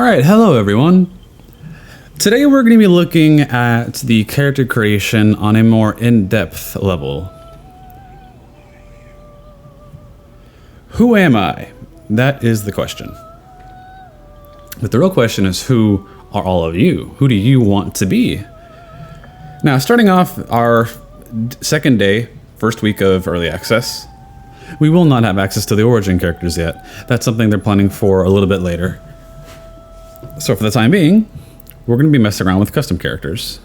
All right, hello everyone. Today we're going to be looking at the character creation on a more in-depth level. Who am I? That is the question. But the real question is, who are all of you? Who do you want to be? Now, starting off our second day, first week of early access, we will not have access to the origin characters yet. That's something they're planning for a little bit later. So for the time being, we're going to be messing around with custom characters.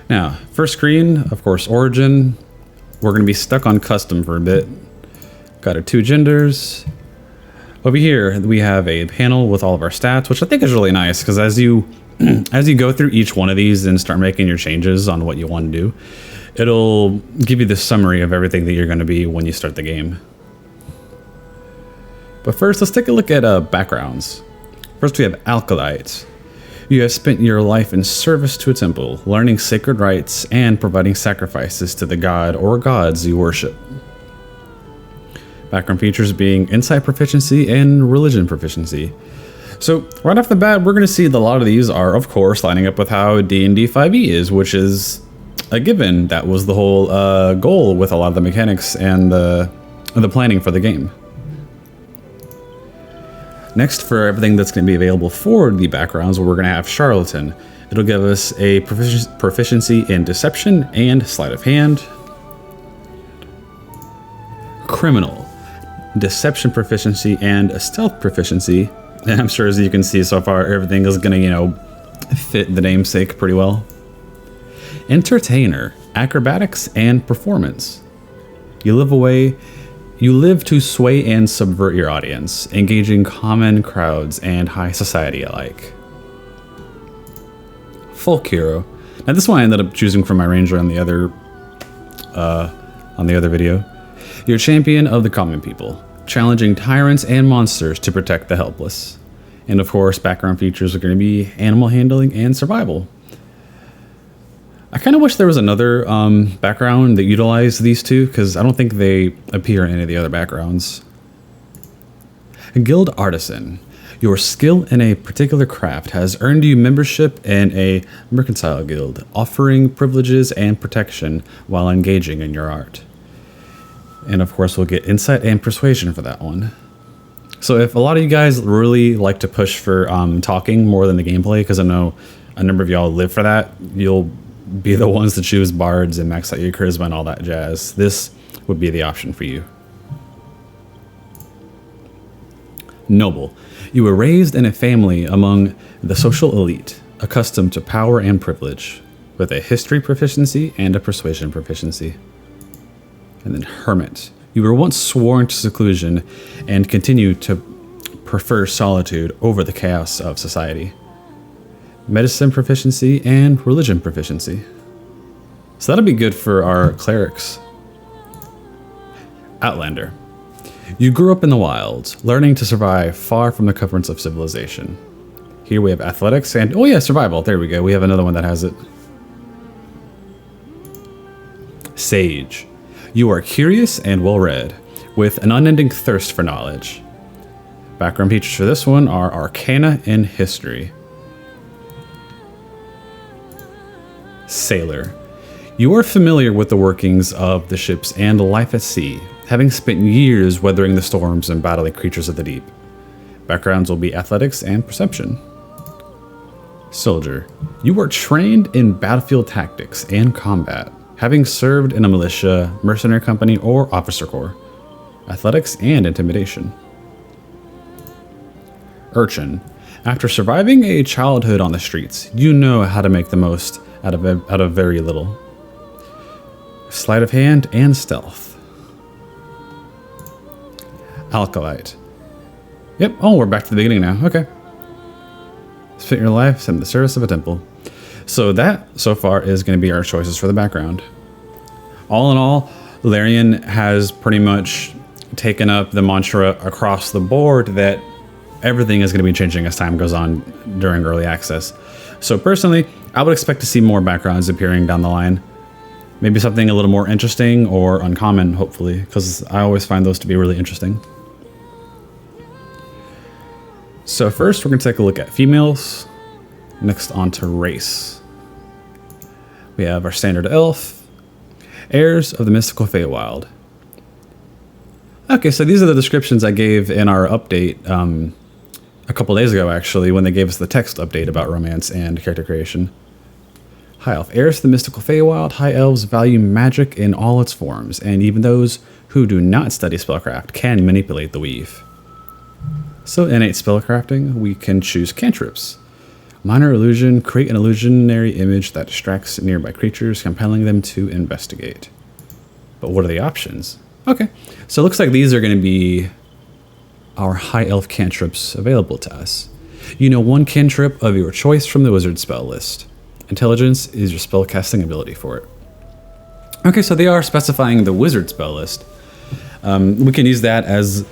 Now, first screen, of course, origin. We're going to be stuck on custom for a bit. Got our two genders. Over here, we have a panel with all of our stats, which I think is really nice because as you go through each one of these and start making your changes on what you want to do, it'll give you the summary of everything that you're going to be when you start the game. But first, let's take a look at backgrounds. First, we have Alkalites. You have spent your life in service to a temple, learning sacred rites and providing sacrifices to the god or gods you worship. Background features being insight proficiency and religion proficiency. So right off the bat, we're going to see that a lot of these are, of course, lining up with how D&D 5e is, which is a given. That was the whole goal with a lot of the mechanics and the planning for the game. Next, for everything that's going to be available for the backgrounds, we're going to have Charlatan. It'll give us a proficiency in Deception and Sleight of Hand. Criminal, Deception proficiency and a Stealth proficiency. And I'm sure as you can see so far, everything is going to, fit the namesake pretty well. Entertainer, Acrobatics and Performance. You live to sway and subvert your audience, engaging common crowds and high society alike. Folk Hero. Now this one I ended up choosing from my ranger on the other video. You're a champion of the common people, challenging tyrants and monsters to protect the helpless. And of course, background features are going to be animal handling and survival. I kind of wish there was another background that utilized these two, because I don't think they appear in any of the other backgrounds. Guild Artisan. Your skill in a particular craft has earned you membership in a mercantile guild, offering privileges and protection while engaging in your art. And of course, we'll get insight and persuasion for that one. So if a lot of you guys really like to push for talking more than the gameplay, because I know a number of y'all live for that, you'll be the ones to choose bards and max out your charisma and all that jazz. This would be the option for you. Noble. You were raised in a family among the social elite, accustomed to power and privilege, with a history proficiency and a persuasion proficiency. And then Hermit. You were once sworn to seclusion and continue to prefer solitude over the chaos of society. Medicine proficiency and religion proficiency. So that'll be good for our clerics. Outlander. You grew up in the wilds, learning to survive far from the comforts of civilization. Here we have athletics and, oh yeah, survival. There we go. We have another one that has it. Sage. You are curious and well-read, with an unending thirst for knowledge. Background features for this one are Arcana and History. Sailor. You are familiar with the workings of the ships and life at sea, having spent years weathering the storms and battling creatures of the deep. Backgrounds will be athletics and perception. Soldier. You are trained in battlefield tactics and combat, having served in a militia, mercenary company, or officer corps. Athletics and intimidation. Urchin. After surviving a childhood on the streets, you know how to make the most out of very little. Sleight of hand and stealth. Alkalite. Yep, oh, we're back to the beginning now. Okay. Spent your life in the service of a temple. So that, so far, is going to be our choices for the background. All in all, Larian has pretty much taken up the mantra across the board that everything is going to be changing as time goes on during early access. So personally, I would expect to see more backgrounds appearing down the line. Maybe something a little more interesting or uncommon, hopefully, because I always find those to be really interesting. So first we're going to take a look at females. Next on to race. We have our standard elf, heirs of the mystical Feywild. Okay, so these are the descriptions I gave in our update a couple days ago, actually, when they gave us the text update about romance and character creation. High Elf. Heirs to the mystical Feywild, High Elves value magic in all its forms, and even those who do not study spellcraft can manipulate the weave. So innate spellcrafting, we can choose cantrips. Minor illusion, create an illusionary image that distracts nearby creatures, compelling them to investigate. But what are the options? Okay, so it looks like these are going to be our High Elf cantrips available to us. You know one cantrip of your choice from the wizard spell list. Intelligence is your spellcasting ability for it. Okay, so they are specifying the wizard spell list. We can use that as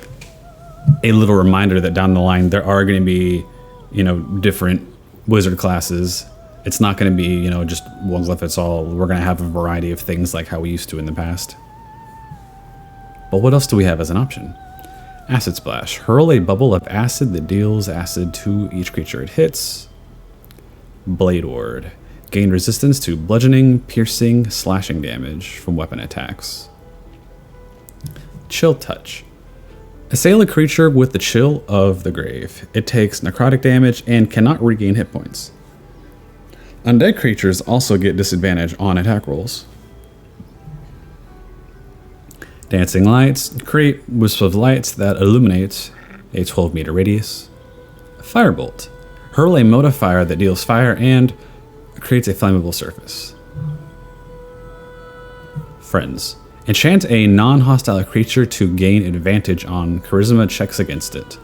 a little reminder that down the line there are going to be, different wizard classes. It's not going to be, just one size fits all. We're going to have a variety of things like how we used to in the past. But what else do we have as an option? Acid Splash. Hurl a bubble of acid that deals acid to each creature it hits. Blade Ward. Gain resistance to bludgeoning, piercing, slashing damage from weapon attacks. Chill Touch. Assail a creature with the chill of the grave. It takes necrotic damage and cannot regain hit points. Undead creatures also get disadvantage on attack rolls. Dancing Lights. Create wisps of lights that illuminate a 12-meter radius. Firebolt. Hurl a mote of fire that deals fire and creates a flammable surface. Friends. Enchant a non-hostile creature to gain advantage on charisma checks against it.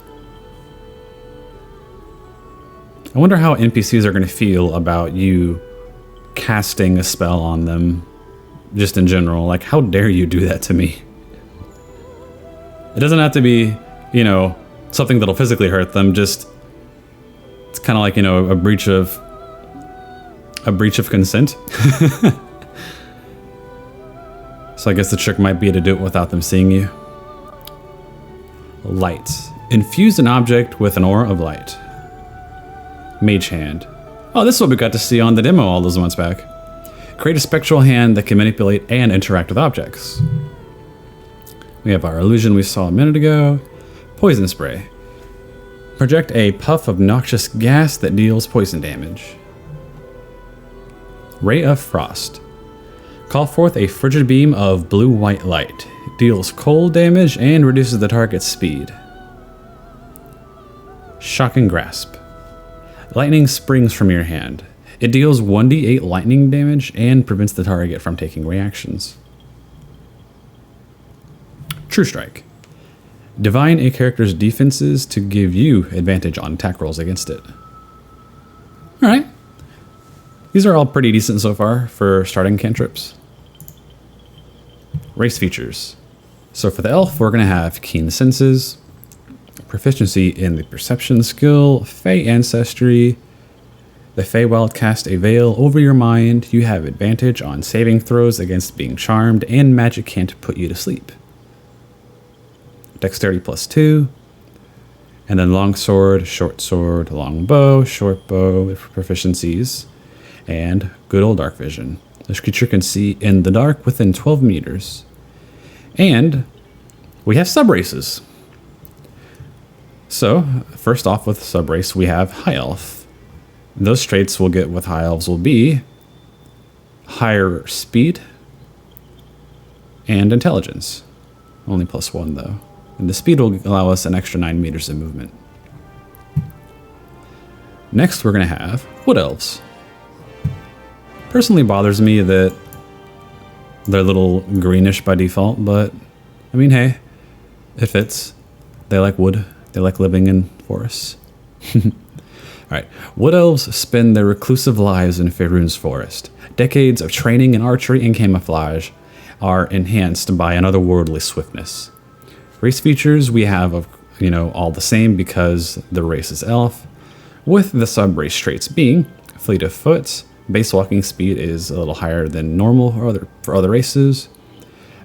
I wonder how NPCs are going to feel about you casting a spell on them, just in general. Like, how dare you do that to me? It doesn't have to be, something that'll physically hurt them. Just, it's kind of like, a breach of consent. So I guess the trick might be to do it without them seeing you. Light. Infuse an object with an aura of light. Mage Hand. Oh, this is what we got to see on the demo all those months back. Create a spectral hand that can manipulate and interact with objects. We have our illusion we saw a minute ago. Poison Spray. Project a puff of noxious gas that deals poison damage. Ray of Frost. Call forth a frigid beam of blue-white light. It deals cold damage and reduces the target's speed. Shocking Grasp. Lightning springs from your hand. It deals 1d8 lightning damage and prevents the target from taking reactions. True Strike. Divine a character's defenses to give you advantage on attack rolls against it. Alright. These are all pretty decent so far for starting cantrips. Race features. So for the elf, we're going to have Keen Senses, proficiency in the Perception skill, Fey Ancestry. The Feywild cast a veil over your mind. You have advantage on saving throws against being charmed, and magic can't put you to sleep. Dexterity +2. And then longsword, short sword, long bow, short bow with proficiencies. And good old dark vision. This creature can see in the dark within 12 meters. And we have subraces. So, first off with subrace, we have High Elf. Those traits we'll get with High Elves will be higher speed and intelligence. Only +1 though. And the speed will allow us an extra 9 meters of movement. Next we're going to have Wood Elves. Personally bothers me that they're a little greenish by default, but I mean, hey, it fits. They like wood. They like living in forests. Alright, Wood Elves spend their reclusive lives in Faerun's forest. Decades of training in archery and camouflage are enhanced by an otherworldly swiftness. Race features we have of, all the same because the race is elf, with the sub-race traits being fleet of foot. Base walking speed is a little higher than normal for other races.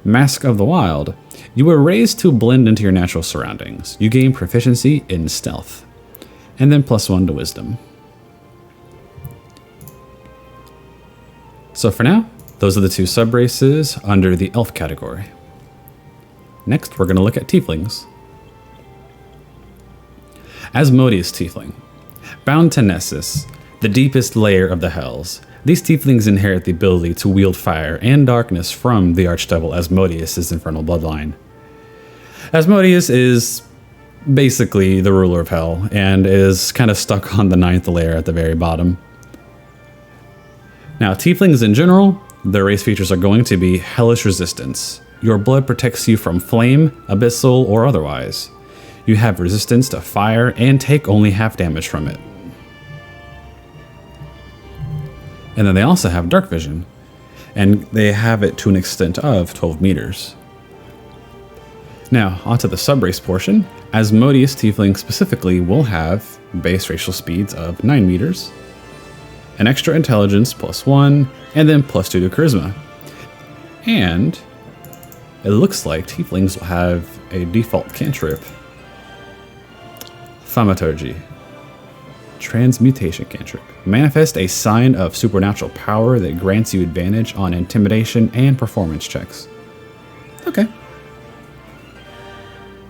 Mask of the Wild. You were raised to blend into your natural surroundings. You gain proficiency in stealth. and then +1 to wisdom. So for now, those are the 2 subraces under the elf category. Next, we're going to look at tieflings. Asmodeus Tiefling. Bound to Nessus, the deepest layer of the hells, these tieflings inherit the ability to wield fire and darkness from the archdevil Asmodeus' infernal bloodline. Asmodeus is basically the ruler of hell and is kind of stuck on the 9th layer at the very bottom. Now, tieflings in general, their race features are going to be hellish resistance. Your blood protects you from flame, abyssal, or otherwise. You have resistance to fire and take only half damage from it. And then they also have dark vision, and they have it to an extent of 12 meters. Now, onto the subrace portion. Asmodeus Tiefling specifically will have base racial speeds of 9 meters, an extra intelligence +1, and then +2 to charisma. And it looks like tieflings will have a default cantrip. Thaumaturgy. Transmutation cantrip. Manifest a sign of supernatural power that grants you advantage on intimidation and performance checks. Okay.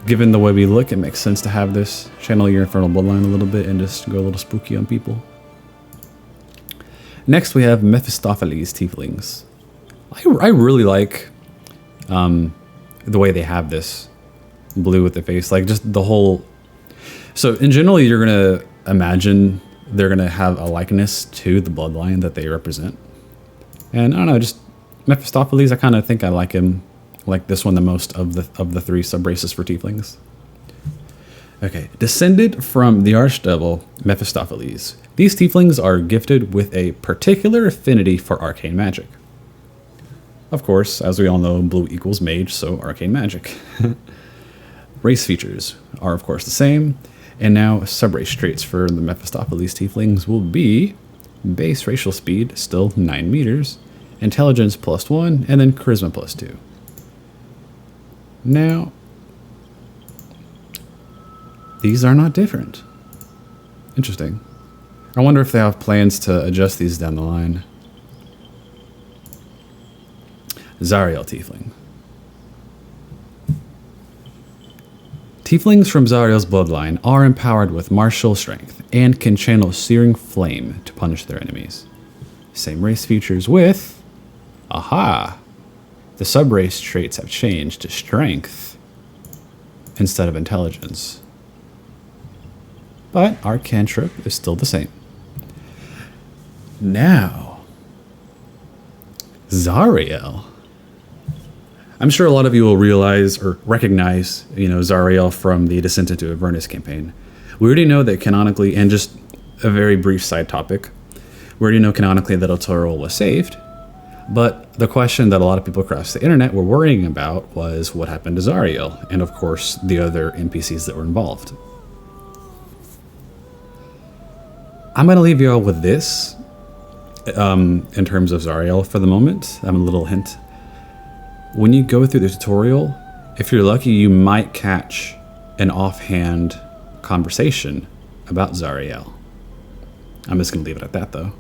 Given the way we look, it makes sense to have this channel your infernal bloodline a little bit and just go a little spooky on people. Next, we have Mephistopheles Tieflings. I really like the way they have this blue with the face, like just the whole. So in general, you're gonna imagine they're gonna have a likeness to the bloodline that they represent. And I don't know, just Mephistopheles, I kind of think I like him, like this one the most of the 3 subraces for tieflings. Okay, descended from the archdevil Mephistopheles, these tieflings are gifted with a particular affinity for arcane magic. Of course, as we all know, blue equals mage, so arcane magic. Race features are of course the same, and now subrace traits for the Mephistopheles tieflings will be base racial speed, still 9 meters, intelligence +1, and then charisma +2. Now, these are not different. Interesting. I wonder if they have plans to adjust these down the line. Zariel Tiefling. Tieflings from Zariel's bloodline are empowered with martial strength and can channel searing flame to punish their enemies. Same race features with... Aha! The subrace traits have changed to strength instead of intelligence. But our cantrip is still the same. Now, Zariel. I'm sure a lot of you will realize or recognize, Zariel from the Descent into Avernus campaign. We already know that canonically, and just a very brief side topic, we already know canonically that El Toro was saved, but the question that a lot of people across the internet were worrying about was what happened to Zariel, and of course the other NPCs that were involved. I'm going to leave you all with this in terms of Zariel for the moment. A little hint. When you go through the tutorial, if you're lucky, you might catch an offhand conversation about Zariel. I'm just going to leave it at that, though.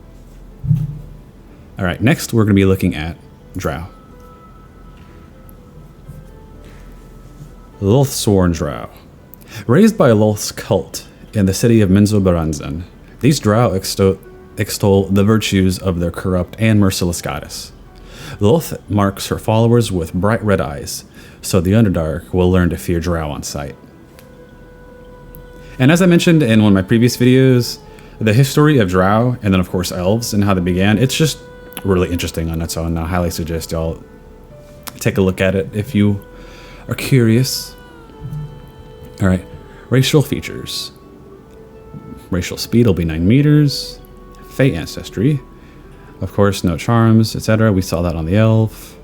All right, next we're going to be looking at Drow. Lolthsworn Drow. Raised by Lolth's cult in the city of Menzoberranzan, these Drow extol the virtues of their corrupt and merciless goddess. Lolth marks her followers with bright red eyes, so the Underdark will learn to fear Drow on sight. And as I mentioned in one of my previous videos, the history of Drow, and then of course elves and how they began, it's just really interesting on its own. I highly suggest y'all take a look at it if you are curious. All right, racial features. Racial speed will be 9 meters. Fey ancestry. Of course, no charms, etc. We saw that on the elf.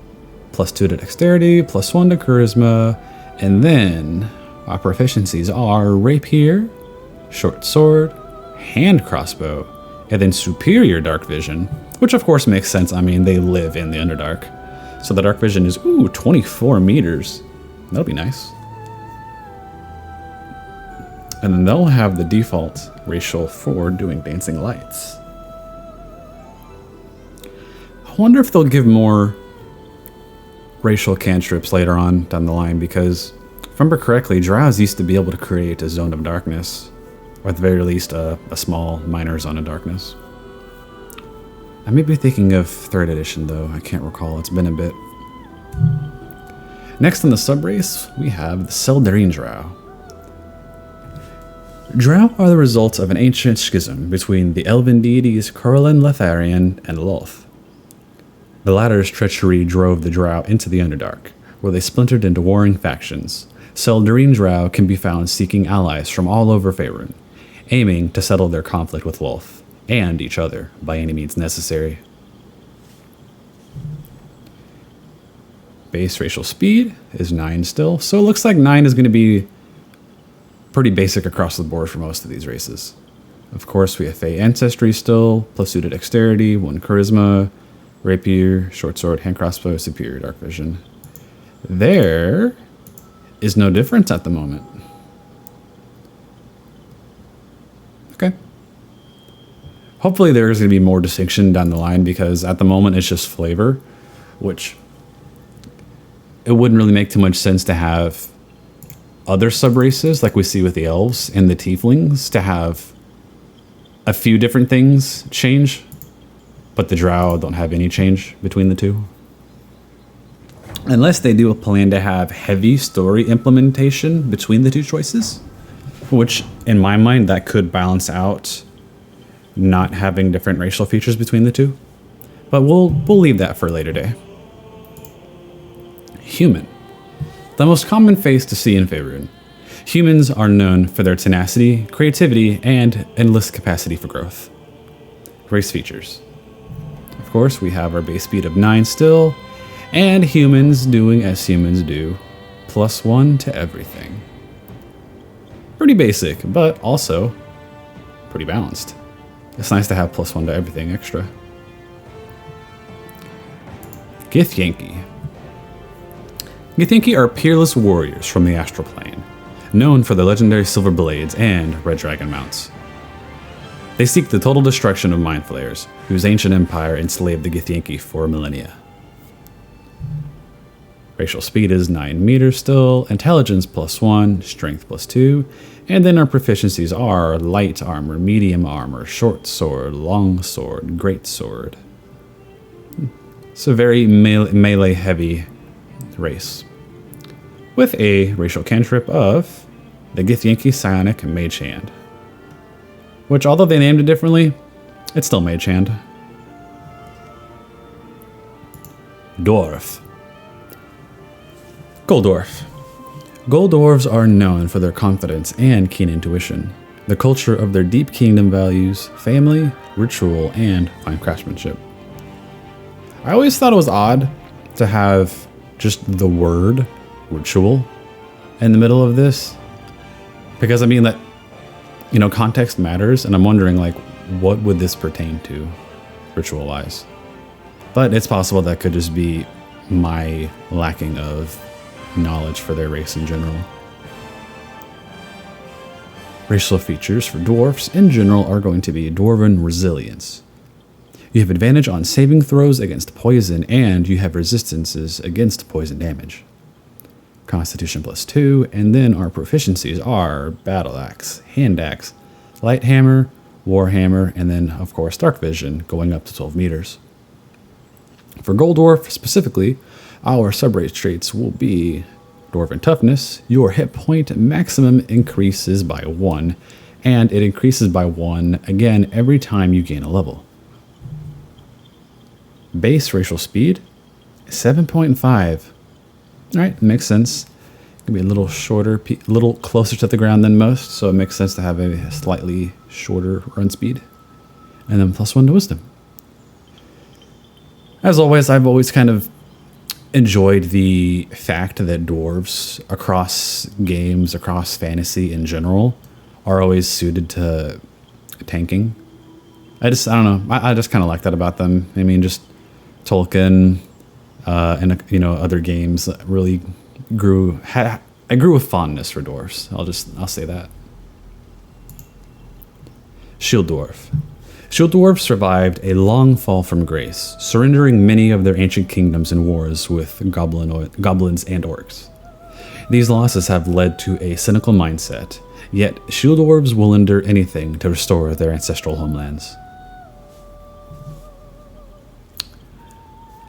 +2 to dexterity, +1 to charisma. And then our proficiencies are rapier, short sword, hand crossbow, and then superior dark vision, which of course makes sense. I mean, they live in the Underdark. So the dark vision is, 24 meters. That'll be nice. And then they'll have the default racial for doing dancing lights. I wonder if they'll give more racial cantrips later on down the line, because if I remember correctly, Drows used to be able to create a zone of darkness, or at the very least a small minor zone of darkness. I may be thinking of 3rd edition though, I can't recall, it's been a bit. Next in the subrace, we have the Seldarine Drow. Drow are the result of an ancient schism between the elven deities Corlin Letharian and Lolth. The latter's treachery drove the Drow into the Underdark, where they splintered into warring factions. Seldarine Drow can be found seeking allies from all over Faerun, aiming to settle their conflict with Lolth and each other by any means necessary. Base racial speed is 9 still, so it looks like 9 is going to be pretty basic across the board for most of these races. Of course, we have Fey ancestry still, plus suited dexterity, 1 charisma, rapier, short sword, hand crossbow, superior dark vision. There is no difference at the moment. Okay. Hopefully there's going to be more distinction down the line, because at the moment it's just flavor, which it wouldn't really make too much sense to have other subraces like we see with the elves and the tieflings to have a few different things change, but the Drow don't have any change between the two. Unless they do a plan to have heavy story implementation between the two choices, which in my mind that could balance out not having different racial features between the two. But we'll leave that for a later day. Human. The most common face to see in Faerun. Humans are known for their tenacity, creativity, and endless capacity for growth. Race features. Of course, we have our base speed of 9 still, and humans doing as humans do. +1 to everything. Pretty basic, but also pretty balanced. It's nice to have +1 to everything extra. Githyanki. Githyanki are peerless warriors from the astral plane, known for their legendary silver blades and red dragon mounts. They seek the total destruction of mind flayers, whose ancient empire enslaved the Githyanki for millennia. Racial speed is 9 meters still, intelligence +1, strength +2, and then our proficiencies are light armor, medium armor, short sword, long sword, great sword. It's a very melee heavy race, with a racial cantrip of the Githyanki Psionic Mage Hand, which, although they named it differently, it's still Mage Hand. Dwarf. Goldorf. Gold Dwarves are known for their confidence and keen intuition, the culture of their deep kingdom values, family, ritual, and fine craftsmanship. I always thought it was odd to have just the word ritual in the middle of this, because I mean that, you know, context matters, and I'm wondering, like, what would this pertain to ritual-wise? But it's possible that could just be my lacking of knowledge for their race in general. Racial features for dwarfs in general are going to be dwarven resilience. You have advantage on saving throws against poison, and you have resistances against poison damage. Constitution +2, and then our proficiencies are battle axe, hand axe, light hammer, war hammer, and then of course dark vision going up to 12 meters. For Gold Dwarf specifically, our subrace traits will be Dwarven Toughness. Your hit point maximum increases by 1, and it increases by 1 again every time you gain a level. Base racial speed, 7.5. Alright, makes sense. Gonna be a little shorter, a little closer to the ground than most, so it makes sense to have a slightly shorter run speed. And then +1 to wisdom. As always, I've always kind of enjoyed the fact that dwarves across games, across fantasy in general, are always suited to tanking. I don't know. I just kind of like that about them. I mean, just Tolkien and, you know, other games really I grew with fondness for dwarves. I'll say that. Shield Dwarf. Shield Dwarves survived a long fall from grace, surrendering many of their ancient kingdoms in wars with goblins and orcs. These losses have led to a cynical mindset, yet Shield Dwarves will endure anything to restore their ancestral homelands.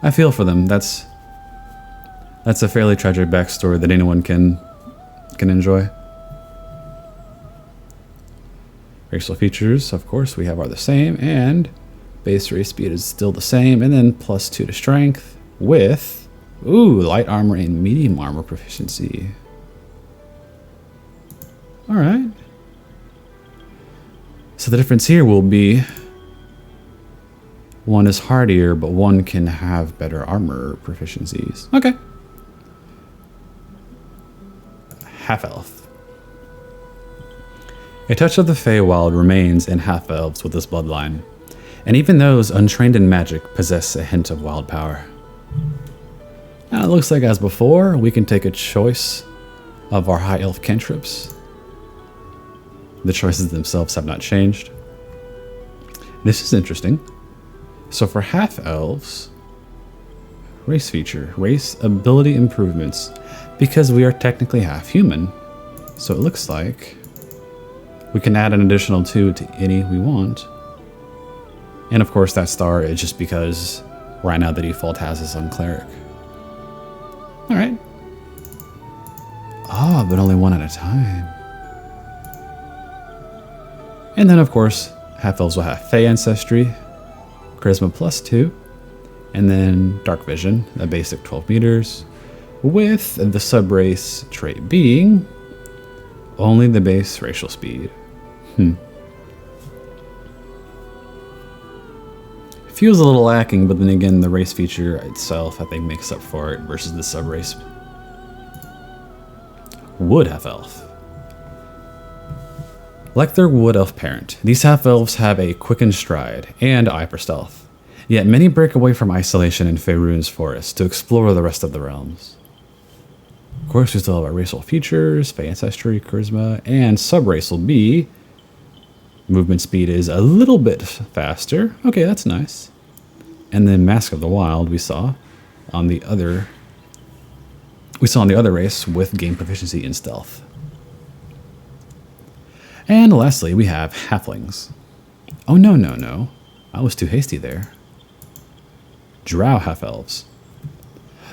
I feel for them. That's a fairly tragic backstory that anyone can enjoy. Racial features, of course, we have are the same, and base race speed is still the same, and then +2 to strength with, light armor and medium armor proficiency. Alright. So the difference here will be one is hardier, but one can have better armor proficiencies. Okay. Half-Elf. A touch of the Feywild remains in Half-Elves with this bloodline, and even those untrained in magic possess a hint of wild power. Now it looks like as before, we can take a choice of our High Elf cantrips. The choices themselves have not changed. This is interesting. So for Half-Elves, race feature, race ability improvements, because we are technically half human. So it looks like we can add an additional 2 to any we want. And of course that star is just because right now the default has us on Cleric. Alright. But only one at a time. And then of course, Half-Elves will have Fey ancestry, Charisma +2, and then Dark Vision, a basic 12 meters, with the subrace trait being only the base racial speed. Feels a little lacking, but then again, the race feature itself, I think, makes up for it versus the subrace. Wood Half-Elf. Like their Wood Elf parent, these Half-Elves have a quickened stride and eye for stealth. Yet many break away from isolation in Faerun's forest to explore the rest of the realms. Of course, we still have our racial features, Fey ancestry, charisma, and subrace will be movement speed is a little bit faster. Okay, that's nice. And then Mask of the Wild we saw on the other race with game proficiency in stealth. And lastly, we have Halflings. Oh, no. I was too hasty there. Drow Half-Elves.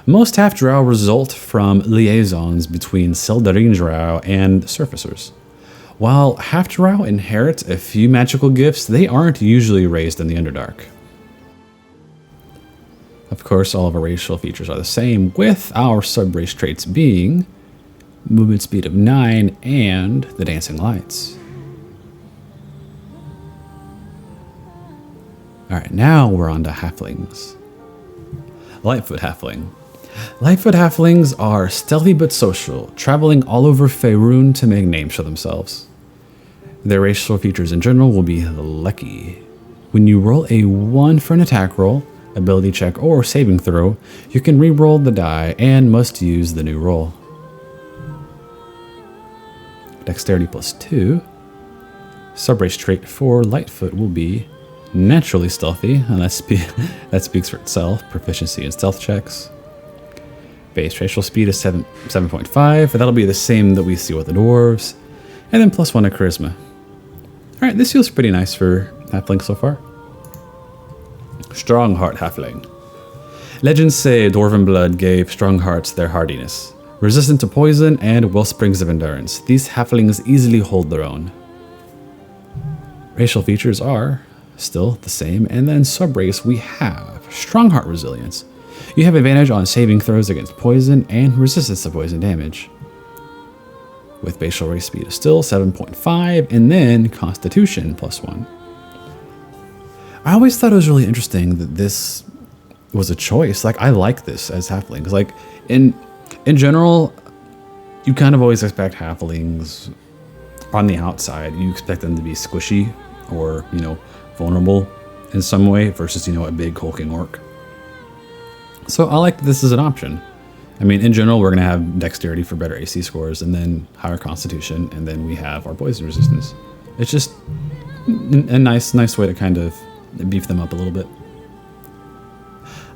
Most half-drow result from liaisons between Seldarine drow and surfacers. While half-drow inherit a few magical gifts, they aren't usually raised in the Underdark. Of course, all of our racial features are the same, with our subrace traits being movement speed of 9 and the dancing lights. Alright, now we're on to Halflings. Lightfoot Halfling. Lightfoot Halflings are stealthy but social, traveling all over Faerun to make names for themselves. Their racial features in general will be lucky. When you roll a 1 for an attack roll, ability check, or saving throw, you can re-roll the die and must use the new roll. Dexterity +2. Subrace trait for Lightfoot will be naturally stealthy, and that speaks for itself. Proficiency in stealth checks. Base racial speed is 7.5, but that'll be the same that we see with the dwarves. And then +1 to charisma. Alright, this feels pretty nice for Halfling so far. Strongheart Halfling. Legends say dwarven blood gave Stronghearts their hardiness. Resistant to poison and wellsprings of endurance, these Halflings easily hold their own. Racial features are still the same, and then subrace we have Strongheart Resilience. You have advantage on saving throws against poison and resistance to poison damage. With base race speed of still 7.5, and then Constitution +1. I always thought it was really interesting that this was a choice. Like, I like this as Halflings. Like, in general, you kind of always expect Halflings on the outside. You expect them to be squishy or, vulnerable in some way versus, a big hulking orc. So I like that this is an option. I mean, in general, we're going to have dexterity for better AC scores and then higher constitution, and then we have our poison resistance. It's just A nice way to kind of beef them up a little bit.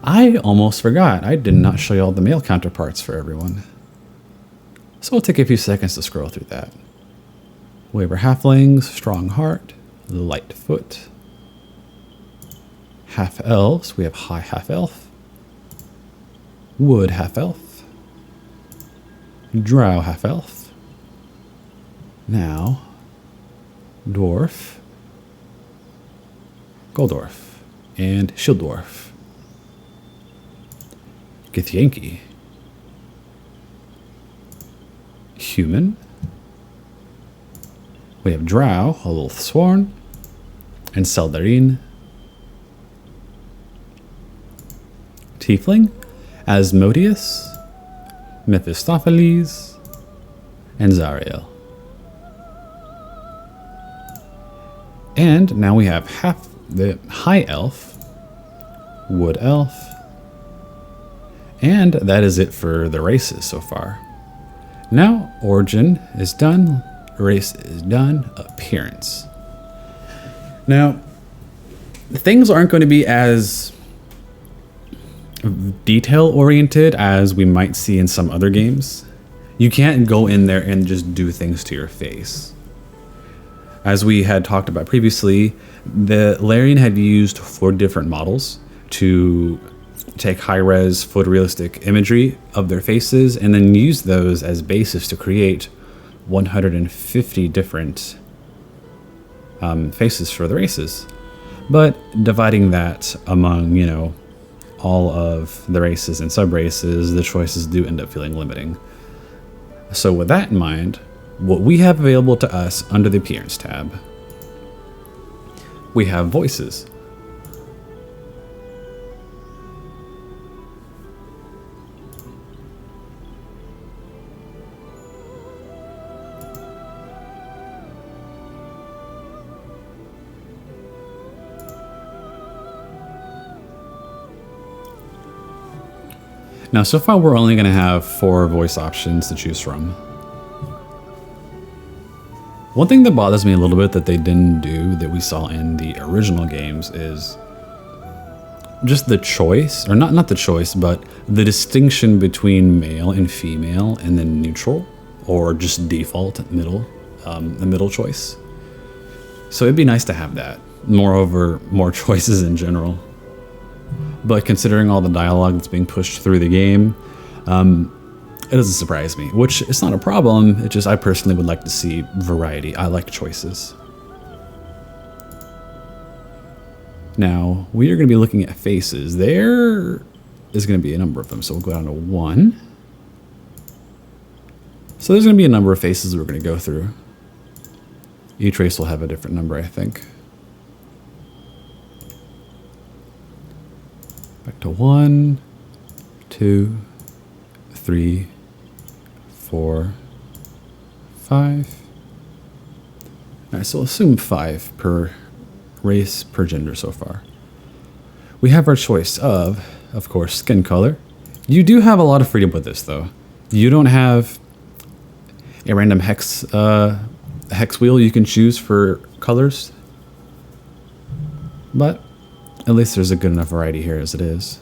I almost forgot. I did not show you all the male counterparts for everyone. So we'll take a few seconds to scroll through that. We have our halflings, strong heart, light foot. Half-elves, we have high half-elf. Wood half-elf. Drow half-elf. Now, dwarf. Goldorf. And shield dwarf. Githyanki. Human. We have Drow, a little sworn, and Larian. Tiefling, Asmodeus, Mephistopheles, and Zariel. And now we have half the high elf, wood elf, and that is it for the races so far. Now, origin is done, race is done, appearance. Now, things aren't going to be as detail-oriented as we might see in some other games. You can't go in there and just do things to your face. As we had talked about previously, the Larian had used 4 different models to take high-res photorealistic imagery of their faces and then use those as basis to create 150 different faces for the races. But dividing that among, you know, all of the races and sub-races, the choices do end up feeling limiting. So with that in mind, what we have available to us under the Appearance tab, we have voices. Now, so far we're only going to have 4 voice options to choose from. One thing that bothers me a little bit that they didn't do that we saw in the original games is just the choice, or not the choice, but the distinction between male and female and then neutral, or just default middle, the middle choice. So it'd be nice to have that. Moreover, more choices in general. But considering all the dialogue that's being pushed through the game, it doesn't surprise me, which is not a problem. It's just I personally would like to see variety. I like choices. Now, we are going to be looking at faces. There is going to be a number of them, so we'll go down to 1. So there's going to be a number of faces we're going to go through. Each race will have a different number, I think. Back to 1, 2, 3, 4, 5. All right, so we'll assume 5 per race, per gender so far. We have our choice of course, skin color. You do have a lot of freedom with this, though. You don't have a random hex wheel you can choose for colors, but at least there's a good enough variety here as it is.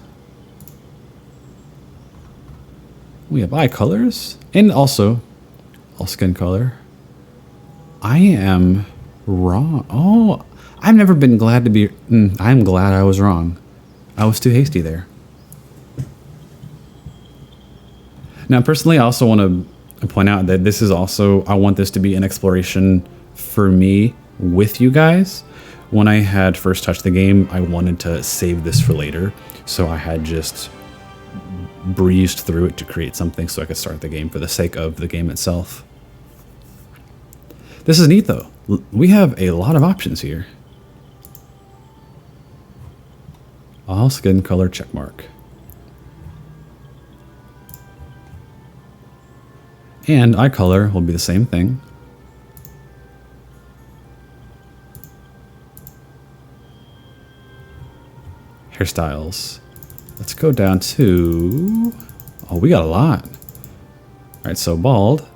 We have eye colors, and also all skin color. I am wrong. Oh, I've never been glad to be... I'm glad I was wrong. I was too hasty there. Now, personally, I also want to point out that this is also... I want this to be an exploration for me with you guys. When I had first touched the game, I wanted to save this for later, so I had just breezed through it to create something so I could start the game for the sake of the game itself. This is neat, though. We have a lot of options here. All skin color checkmark. And eye color will be the same thing. Hairstyles. Let's go down to... Oh, we got a lot. All right, so bald.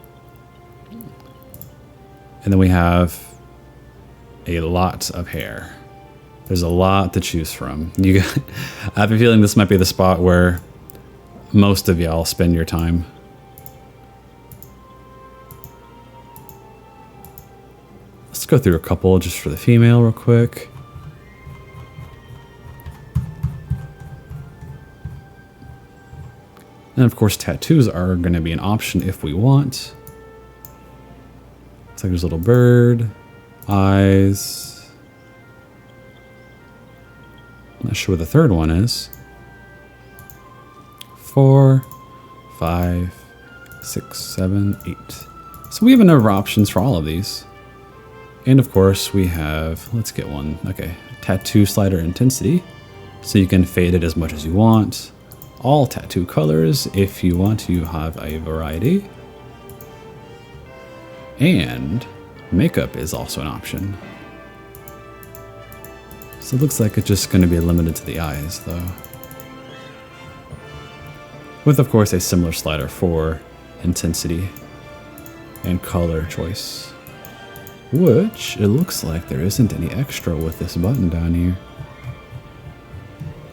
And then we have a lot of hair. There's a lot to choose from. I have a feeling this might be the spot where most of y'all spend your time. Let's go through a couple just for the female real quick. And of course, tattoos are going to be an option if we want. It's like there's a little bird, eyes. Not sure what the third one is. 4, 5, 6, 7, 8. So we have a number of options for all of these. And of course we have, let's get one. Okay, tattoo slider intensity. So you can fade it as much as you want. All tattoo colors if you want to have a variety. And makeup is also an option. So it looks like it's just going to be limited to the eyes though. With of course a similar slider for intensity and color choice. Which it looks like there isn't any extra with this button down here.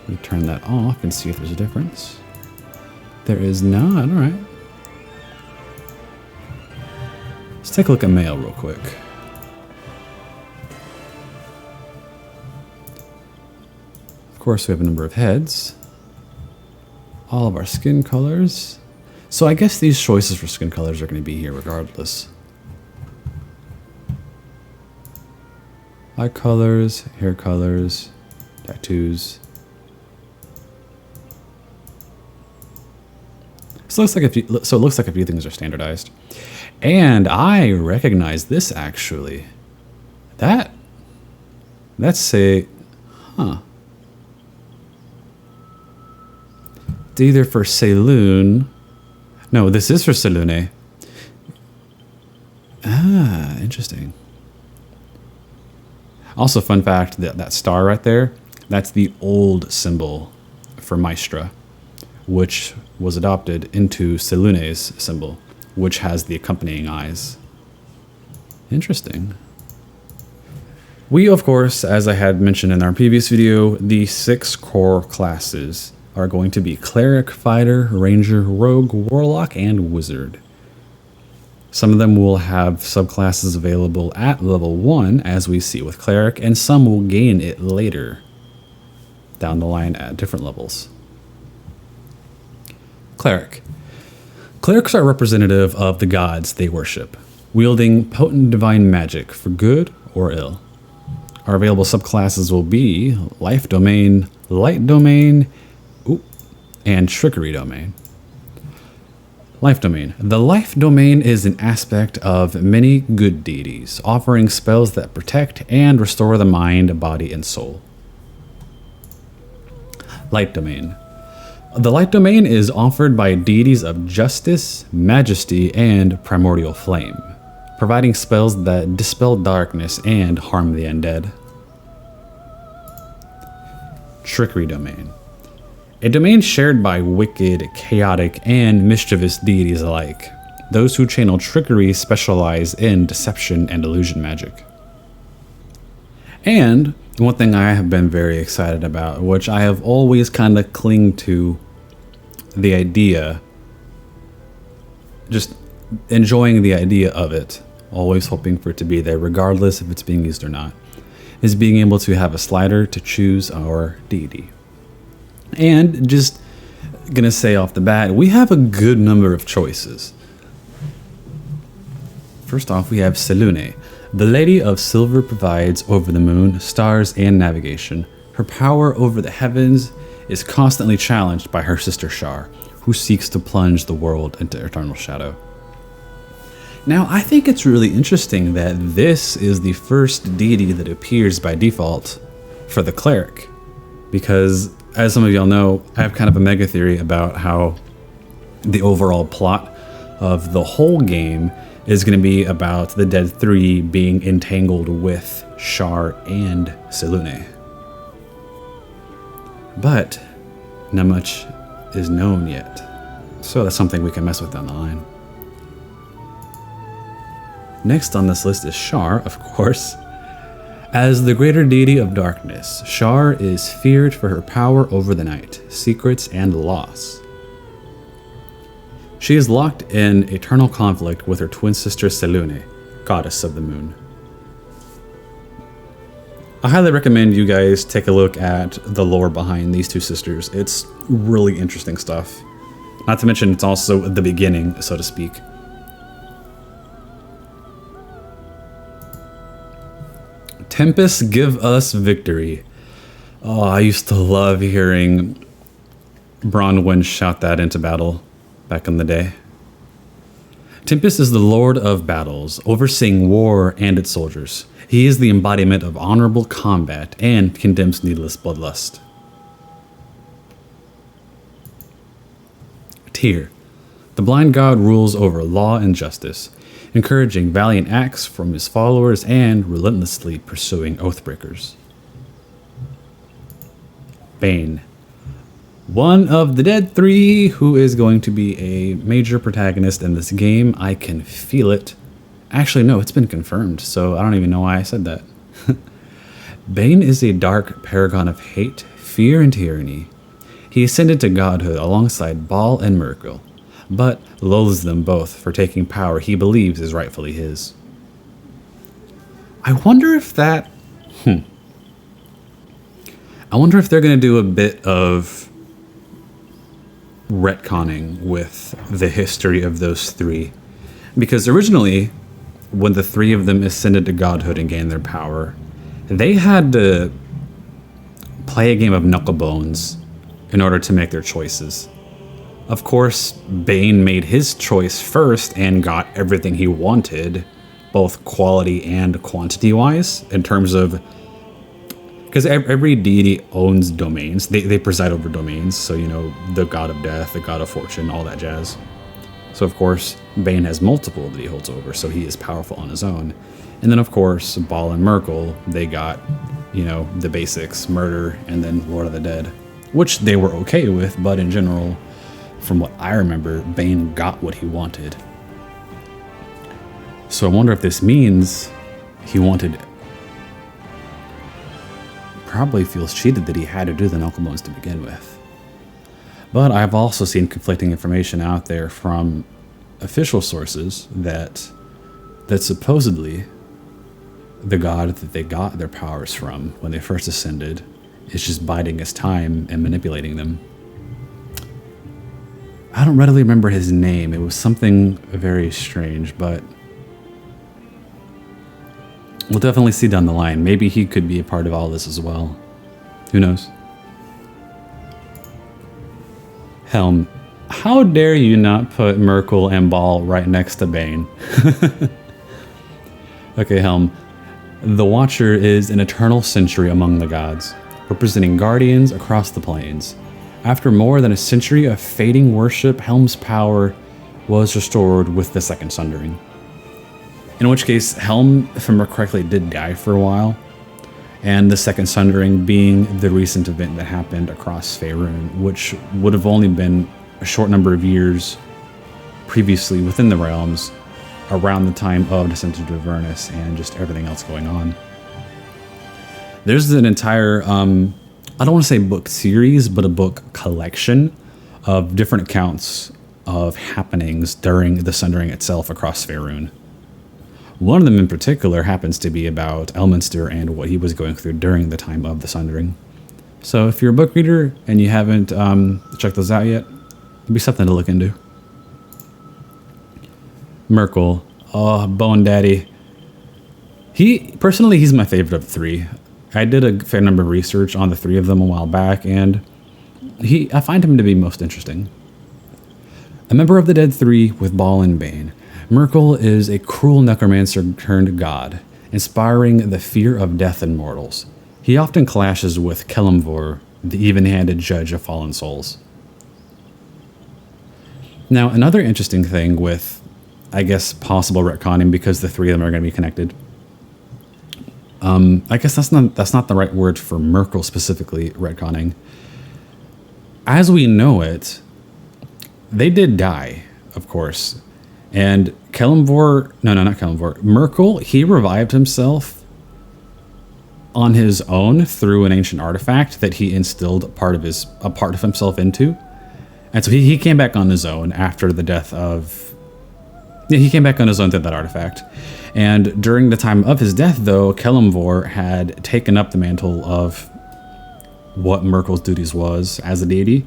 We turn that off and see if there's a difference. There is not, alright. Let's take a look at male real quick. Of course, we have a number of heads. All of our skin colors. So I guess these choices for skin colors are going to be here regardless. Eye colors, hair colors, tattoos. So it looks like a few things are standardized. And I recognize this actually. That's a, huh. It's either for Saloon. No, this is for Salune. Ah, interesting. Also, fun fact, that star right there, that's the old symbol for Maestra, which was adopted into Salune's symbol, which has the accompanying eyes. Interesting. We, of course, as I had mentioned in our previous video, the 6 core classes are going to be Cleric, Fighter, Ranger, Rogue, Warlock, and Wizard. Some of them will have subclasses available at level 1, as we see with Cleric, and some will gain it later down the line at different levels. Cleric. Clerics are representative of the gods they worship, wielding potent divine magic for good or ill. Our available subclasses will be Life Domain, Light Domain, and Trickery Domain. Life Domain. The Life Domain is an aspect of many good deities, offering spells that protect and restore the mind, body, and soul. Light Domain. The Light Domain is offered by deities of justice, majesty, and primordial flame, providing spells that dispel darkness and harm the undead. Trickery Domain. A domain shared by wicked, chaotic, and mischievous deities alike. Those who channel trickery specialize in deception and illusion magic. And one thing I have been very excited about, which I have always kind of clung to the idea, just enjoying the idea of it, always hoping for it to be there regardless if it's being used or not, is being able to have a slider to choose our deity. And just gonna say off the bat, we have a good number of choices. First off, we have Selune. The Lady of Silver provides over the moon, stars, and navigation. Her power over the heavens is constantly challenged by her sister Shar, who seeks to plunge the world into eternal shadow. Now, I think it's really interesting that this is the first deity that appears by default for the Cleric, because as some of y'all know, I have kind of a mega theory about how the overall plot of the whole game is going to be about the Dead Three being entangled with Shar and Selune. But not much is known yet, so that's something we can mess with down the line. Next on this list is Shar, of course. As the greater deity of darkness, Shar is feared for her power over the night, secrets, and loss. She is locked in eternal conflict with her twin sister Selune, goddess of the moon. I highly recommend you guys take a look at the lore behind these two sisters. It's really interesting stuff. Not to mention, it's also the beginning, so to speak. Tempest, give us victory. Oh, I used to love hearing Bronwyn shout that into battle back in the day. Tempest is the lord of battles, overseeing war and its soldiers. He is the embodiment of honorable combat and condemns needless bloodlust. Tyr, the blind god, rules over law and justice, encouraging valiant acts from his followers and relentlessly pursuing oathbreakers. Bane, one of the dead three who is going to be a major protagonist in this game. I can feel it. Actually, no, it's been confirmed, so I don't even know why I said that. Bane is a dark paragon of hate, fear, and tyranny. He ascended to godhood alongside Baal and Merkil, but loathes them both for taking power he believes is rightfully his. I wonder if that... I wonder if they're going to do a bit of retconning with the history of those three. Because originally, when the three of them ascended to godhood and gained their power, they had to play a game of knucklebones in order to make their choices. Of course, Bane made his choice first and got everything he wanted, both quality and quantity-wise, in terms of... Because every deity owns domains. They preside over domains. So, you know, the god of death, the god of fortune, all that jazz. So, of course, Bane has multiple that he holds over, so he is powerful on his own. And then, of course, Baal and Merkil, they got, you know, the basics, murder, and then Lord of the Dead. Which they were okay with, but in general, from what I remember, Bane got what he wanted. So I wonder if this means he wanted... Probably feels cheated that he had to do the knucklebones to begin with. But I've also seen conflicting information out there from official sources that supposedly the god that they got their powers from when they first ascended is just biding his time and manipulating them. I don't readily remember his name. It was something very strange, but we'll definitely see down the line. Maybe he could be a part of all this as well. Who knows? Helm, how dare you not put Merkil and Baal right next to Bane? Okay, Helm. The Watcher is an eternal sentry among the gods, representing guardians across the plains. After more than a century of fading worship, Helm's power was restored with the Second Sundering. In which case, Helm, if I remember correctly, did die for a while. And the Second Sundering being the recent event that happened across Faerun, which would have only been a short number of years previously within the realms, around the time of Descent into Avernus and just everything else going on. There's an entire, I don't want to say book series, but a book collection of different accounts of happenings during the Sundering itself across Faerun. One of them in particular happens to be about Elminster and what he was going through during the time of the Sundering. So if you're a book reader and you haven't checked those out yet, it'd be something to look into. Merkil, oh, Bone Daddy. Personally, he's my favorite of the three. I did a fair number of research on the three of them a while back, and I find him to be most interesting. A member of the Dead Three with Baal and Bane, Merkil is a cruel necromancer turned god, inspiring the fear of death in mortals. He often clashes with Kelemvor, the even-handed judge of fallen souls. Now, another interesting thing with, I guess, possible retconning, because the three of them are going to be connected. I guess that's not the right word for Merkil specifically, retconning. As we know it, they did die, of course. And Kelemvor, no, not Kelemvor, Merkil, he revived himself on his own through an ancient artifact that he instilled a part of himself into. And so he came back on his own after the death of... Yeah, he came back on his own through that artifact. And during the time of his death, though, Kelemvor had taken up the mantle of what Merkel's duties was as a deity.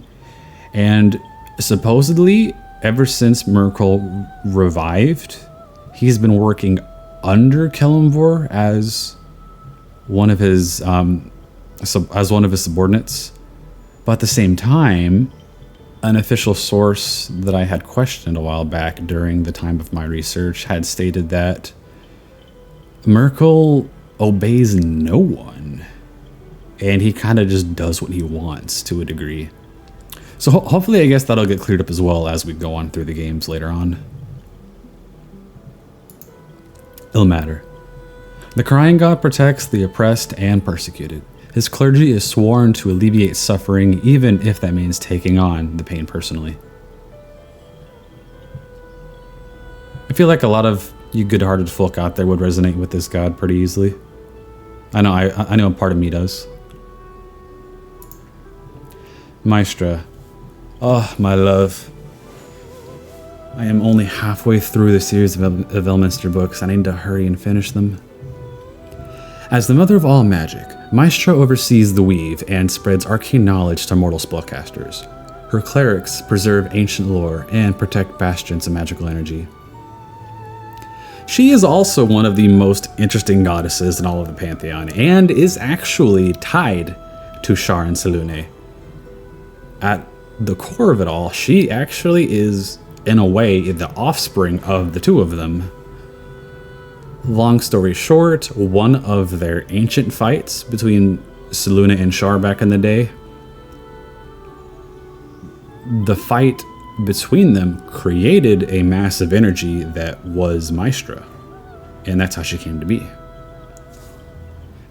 And supposedly, ever since Merkel revived, he's been working under Kelemvor as one of his subordinates. But at the same time, an official source that I had questioned a while back during the time of my research had stated that Merkel obeys no one, and he kind of just does what he wants to a degree. So hopefully, I guess that'll get cleared up as well as we go on through the games later on. Ilmater. The Crying God protects the oppressed and persecuted. His clergy is sworn to alleviate suffering, even if that means taking on the pain personally. I feel like a lot of you good-hearted folk out there would resonate with this god pretty easily. I know a part of me does. Maestra. Oh, my love. I am only halfway through the series of Elminster books. I need to hurry and finish them. As the mother of all magic, Maestra oversees the weave and spreads arcane knowledge to mortal spellcasters. Her clerics preserve ancient lore and protect bastions of magical energy. She is also one of the most interesting goddesses in all of the Pantheon, and is actually tied to Shar and Selûne. At the core of it all, she actually is, in a way, the offspring of the two of them. Long story short, one of their ancient fights between Selûne and Shar back in the day, the fight between them created a massive energy that was Maestra, and that's how she came to be.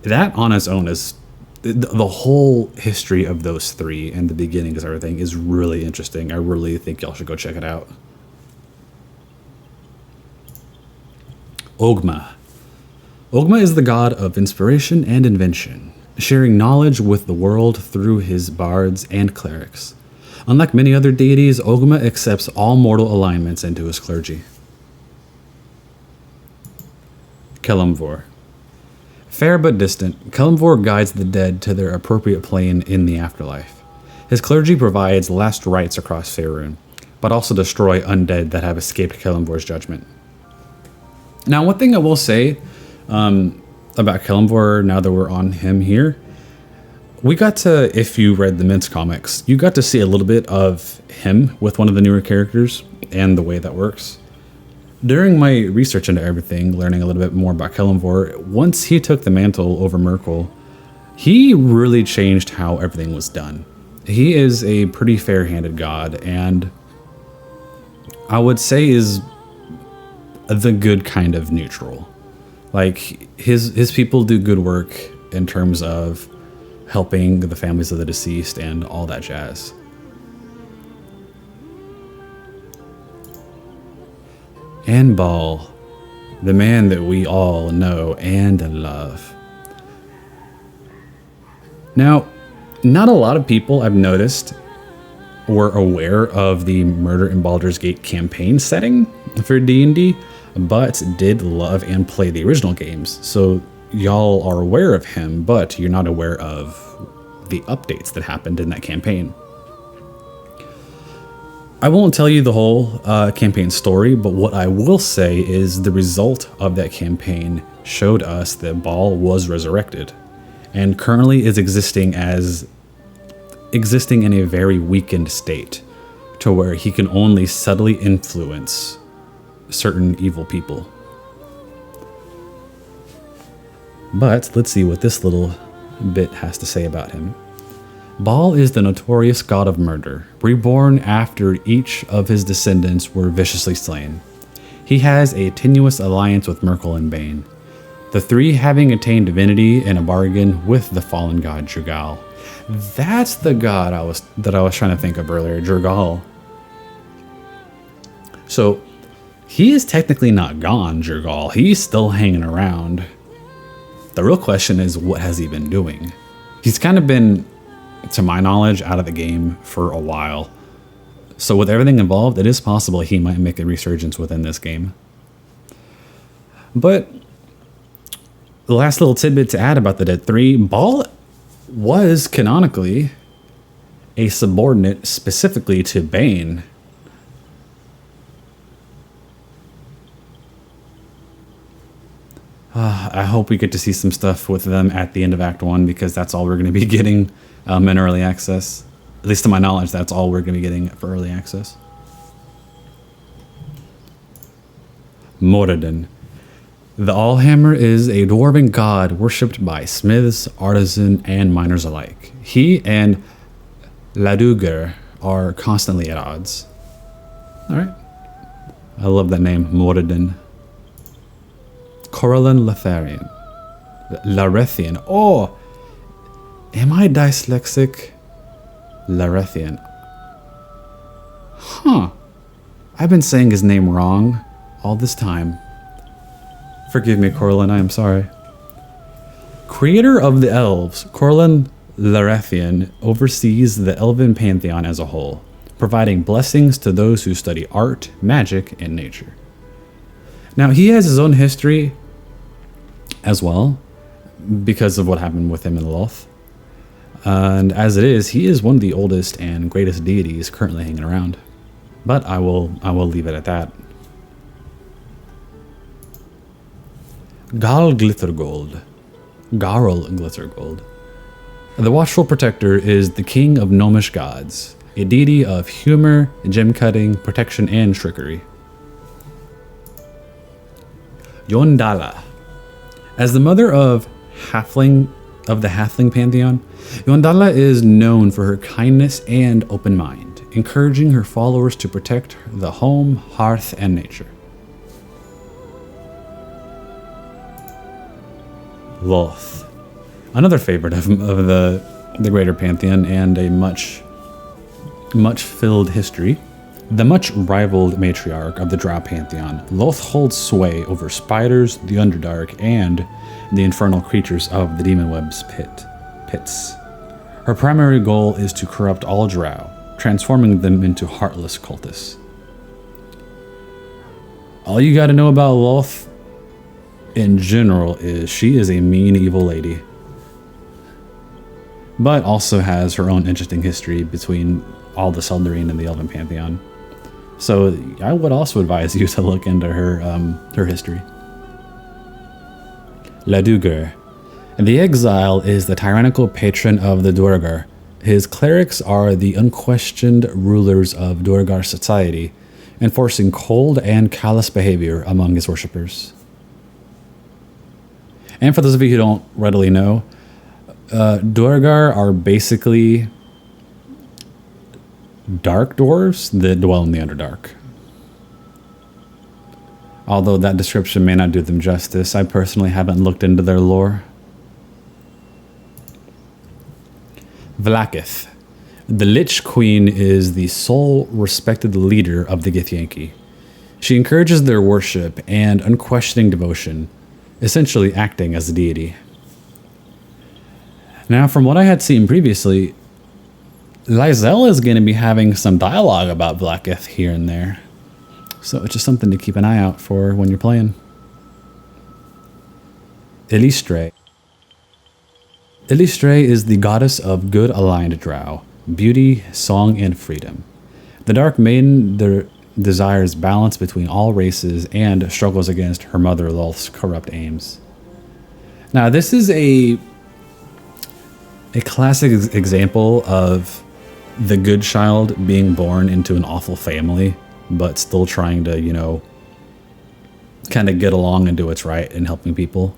That on its own is the whole history of those three and the beginnings of everything is really interesting. I really think y'all should go check it out. Ogma. Ogma is the god of inspiration and invention, sharing knowledge with the world through his bards and clerics. Unlike many other deities, Ogma accepts all mortal alignments into his clergy. Kelemvor. Fair but distant, Kelemvor guides the dead to their appropriate plane in the afterlife. His clergy provides last rites across Faerûn, but also destroy undead that have escaped Kelemvor's judgment. Now, one thing I will say about Kelemvor, now that we're on him here, we got to, if you read the Mints comics, you got to see a little bit of him with one of the newer characters and the way that works. During my research into everything, learning a little bit more about Kelemvor, once he took the mantle over Merkel, he really changed how everything was done. He is a pretty fair-handed god, and I would say is the good kind of neutral. Like, his people do good work in terms of helping the families of the deceased and all that jazz. And Ball, the man that we all know and love. Now, not a lot of people I've noticed were aware of the Murder in Baldur's Gate campaign setting for D&D, but did love and play the original games. So y'all are aware of him, but you're not aware of the updates that happened in that campaign. I won't tell you the whole campaign story, but what I will say is the result of that campaign showed us that Baal was resurrected and currently is existing in a very weakened state to where he can only subtly influence certain evil people. But let's see what this little bit has to say about him. Baal is the notorious god of murder, reborn after each of his descendants were viciously slain. He has a tenuous alliance with Merkel and Bane, the three having attained divinity in a bargain with the fallen god Jergal. That's the god I was trying to think of earlier, Jergal. So he is technically not gone, Jergal. He's still hanging around. The real question is, what has he been doing? He's kind of been, to my knowledge, out of the game for a while. So with everything involved, it is possible he might make a resurgence within this game. But the last little tidbit to add about the Dead 3, Ball was canonically a subordinate specifically to Bane. I hope we get to see some stuff with them at the end of Act 1, because that's all we're going to be getting in early access. At least to my knowledge, that's all we're going to be getting for early access. Moradin. The Allhammer is a dwarven god worshipped by smiths, artisans, and miners alike. He and Lae'zel are constantly at odds. Alright. I love that name, Moradin. Coralin Larethian. Oh! Am I dyslexic? Larethian. Huh. I've been saying his name wrong all this time. Forgive me, Coralin, I am sorry. Creator of the elves, Coralin Larethian oversees the elven pantheon as a whole, providing blessings to those who study art, magic, and nature. Now, he has his own history as well, because of what happened with him in Loth. And as it is, he is one of the oldest and greatest deities currently hanging around. But I will leave it at that. Garl Glittergold. The Watchful Protector is the king of gnomish gods, a deity of humor, gem cutting, protection, and trickery. Yondala. As the mother of the Halfling pantheon, Yondala is known for her kindness and open mind, encouraging her followers to protect the home, hearth, and nature. Loth. Another favorite of the greater pantheon and a much filled history. The much rivaled matriarch of the Drow pantheon, Loth holds sway over spiders, the Underdark, and the infernal creatures of the Demon Web's pits. Her primary goal is to corrupt all Drow, transforming them into heartless cultists. All you gotta know about Loth in general is she is a mean, evil lady, but also has her own interesting history between all the Seldarine and the Elven pantheon. So I would also advise you to look into her history. Lae'zel. The Exile is the tyrannical patron of the Duergar. His clerics are the unquestioned rulers of Duergar society, enforcing cold and callous behavior among his worshippers. And for those of you who don't readily know, Duergar are basically dark dwarves that dwell in the Underdark. Although that description may not do them justice, I personally haven't looked into their lore. Vlaakith. The Lich Queen is the sole respected leader of the Githyanki. She encourages their worship and unquestioning devotion, essentially acting as a deity. Now, from what I had seen previously, Lae'zel is going to be having some dialogue about Vlaakith here and there. So it's just something to keep an eye out for when you're playing. Elistre. Elistre is the goddess of good aligned Drow, beauty, song, and freedom. The Dark Maiden desires balance between all races and struggles against her mother Lolth's corrupt aims. Now, this is a classic example of the good child being born into an awful family, but still trying to, kind of get along and do what's right and helping people.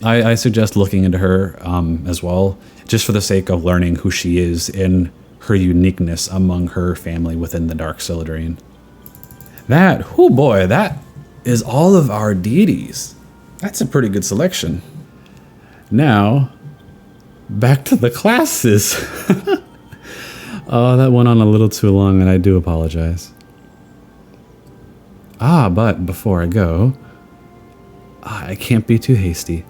I suggest looking into her as well, just for the sake of learning who she is and her uniqueness among her family within the Dark Seldarine. That is all of our deities. That's a pretty good selection. Now, back to the classes. Oh, that went on a little too long, and I do apologize. But before I go, I can't be too hasty.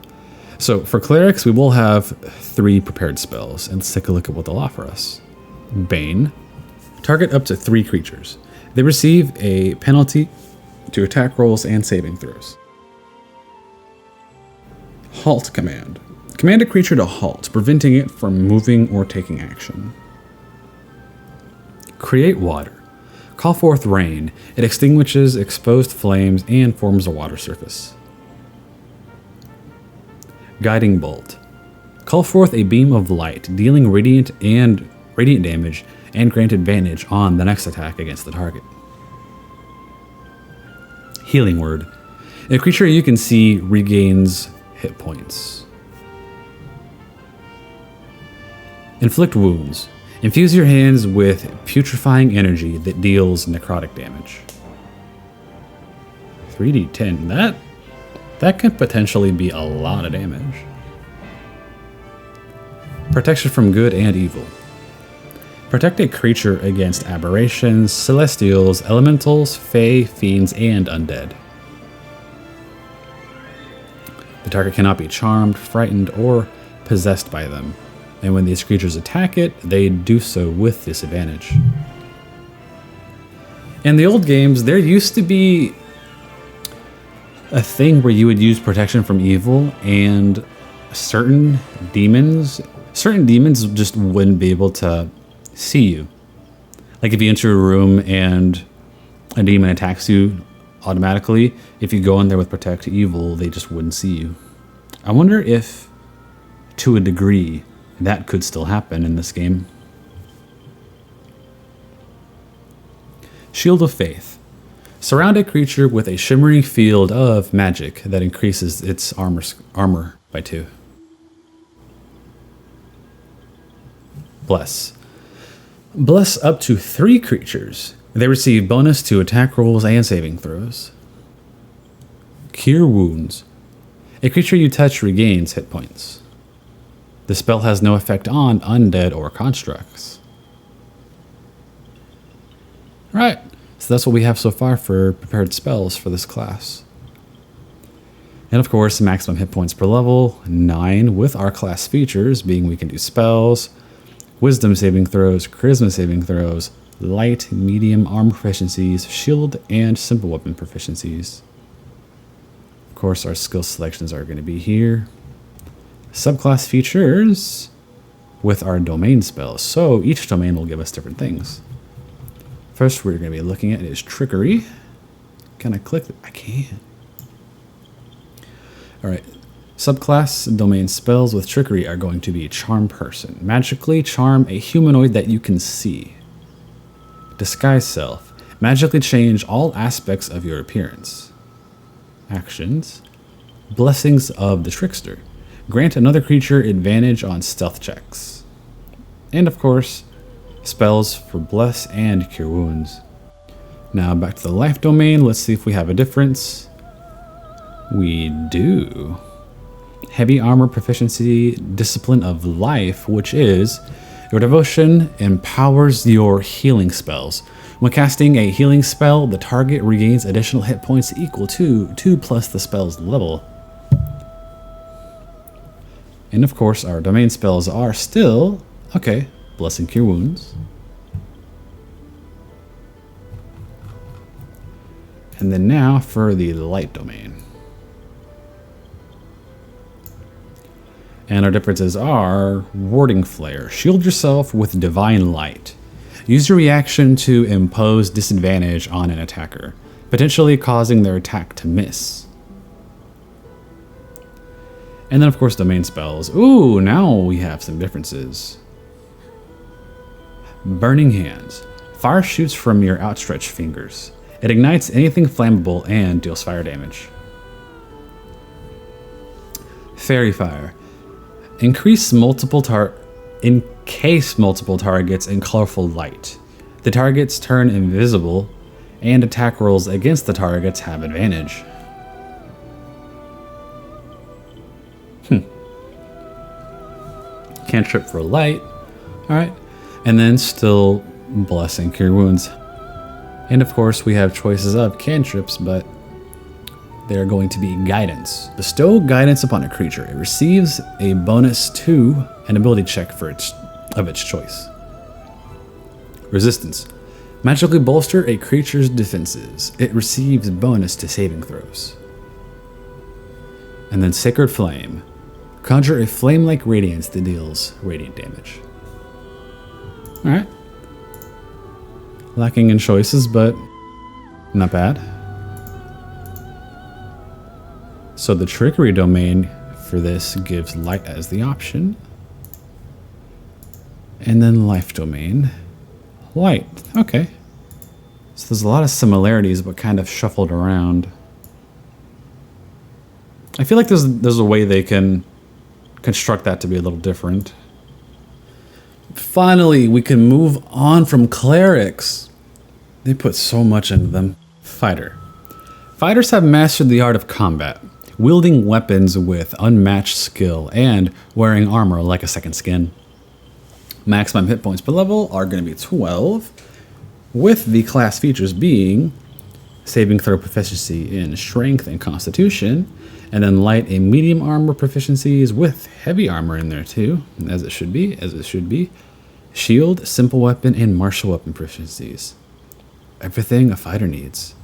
So for clerics, we will have 3 prepared spells, and let's take a look at what they'll offer us. Bane. Target up to 3 creatures. They receive a penalty to attack rolls and saving throws. Halt command. Command a creature to halt, preventing it from moving or taking action. Create water. Call forth rain. It extinguishes exposed flames and forms a water surface. Guiding bolt. Call forth a beam of light, dealing radiant damage and grant advantage on the next attack against the target. Healing word. A creature you can see regains hit points. Inflict wounds. Infuse your hands with putrefying energy that deals necrotic damage. 3d10. That could potentially be a lot of damage. Protection from good and evil. Protect a creature against aberrations, celestials, elementals, fae, fiends, and undead. The target cannot be charmed, frightened, or possessed by them, and when these creatures attack it, they do so with disadvantage. In the old games, there used to be a thing where you would use protection from evil, and certain demons just wouldn't be able to see you. Like if you enter a room and a demon attacks you automatically, if you go in there with protect evil, they just wouldn't see you. I wonder if, to a degree, that could still happen in this game. Shield of Faith. Surround a creature with a shimmering field of magic that increases its armor by 2. Bless. Bless up to 3 creatures. They receive bonus to attack rolls and saving throws. Cure Wounds. A creature you touch regains hit points. The spell has no effect on undead or constructs. Alright, so that's what we have so far for prepared spells for this class. And of course, maximum hit points per level, 9, with our class features being we can do spells, wisdom saving throws, charisma saving throws, light, medium armor proficiencies, shield, and simple weapon proficiencies. Of course, our skill selections are going to be here. Subclass features with our domain spells. So each domain will give us different things. First, we're going to be looking at is trickery. Can I click? I can. All right. Subclass domain spells with trickery are going to be charm person. Magically charm a humanoid that you can see. Disguise self. Magically change all aspects of your appearance. Actions. Blessings of the trickster. Grant another creature advantage on stealth checks. And of course, spells for bless and cure wounds. Now back to the life domain. Let's see if we have a difference. We do. Heavy armor proficiency, discipline of life, which is your devotion empowers your healing spells. When casting a healing spell, the target regains additional hit points equal to 2 plus the spell's level. And of course, our domain spells are still, Bless and Cure Wounds. And then now for the light domain. And our differences are Warding Flare. Shield yourself with Divine Light. Use your reaction to impose disadvantage on an attacker, potentially causing their attack to miss. And then of course domain spells. Ooh, now we have some differences. Burning Hands. Fire shoots from your outstretched fingers. It ignites anything flammable and deals fire damage. Fairy Fire. Encase multiple targets in colorful light. The targets turn invisible, and attack rolls against the targets have advantage. Cantrip for light. Alright. And then still bless and cure wounds. And of course we have choices of cantrips, but they are going to be guidance. Bestow guidance upon a creature. It receives a bonus to an ability check of its choice. Resistance. Magically bolster a creature's defenses. It receives bonus to saving throws. And then Sacred Flame. Conjure a flame-like radiance that deals radiant damage. Alright. Lacking in choices, but not bad. So the trickery domain for this gives light as the option. And then life domain. Light. Okay. So there's a lot of similarities, but kind of shuffled around. I feel like there's a way they can construct that to be a little different. Finally, we can move on from clerics. They put so much into them. Fighter. Fighters have mastered the art of combat, wielding weapons with unmatched skill and wearing armor like a second skin. Maximum hit points per level are going to be 12, with the class features being saving throw proficiency in strength and constitution, and then light and medium armor proficiencies with heavy armor in there too, as it should be. Shield, simple weapon, and martial weapon proficiencies. Everything a fighter needs.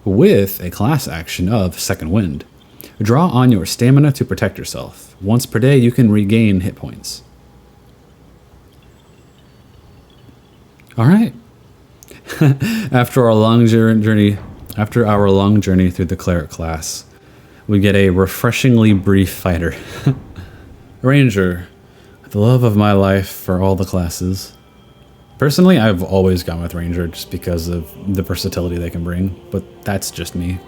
With a class action of Second Wind. Draw on your stamina to protect yourself. Once per day, you can regain hit points. All right. After our long journey through the cleric class, we get a refreshingly brief fighter. Ranger, the love of my life for all the classes. Personally, I've always gone with Ranger just because of the versatility they can bring, but that's just me.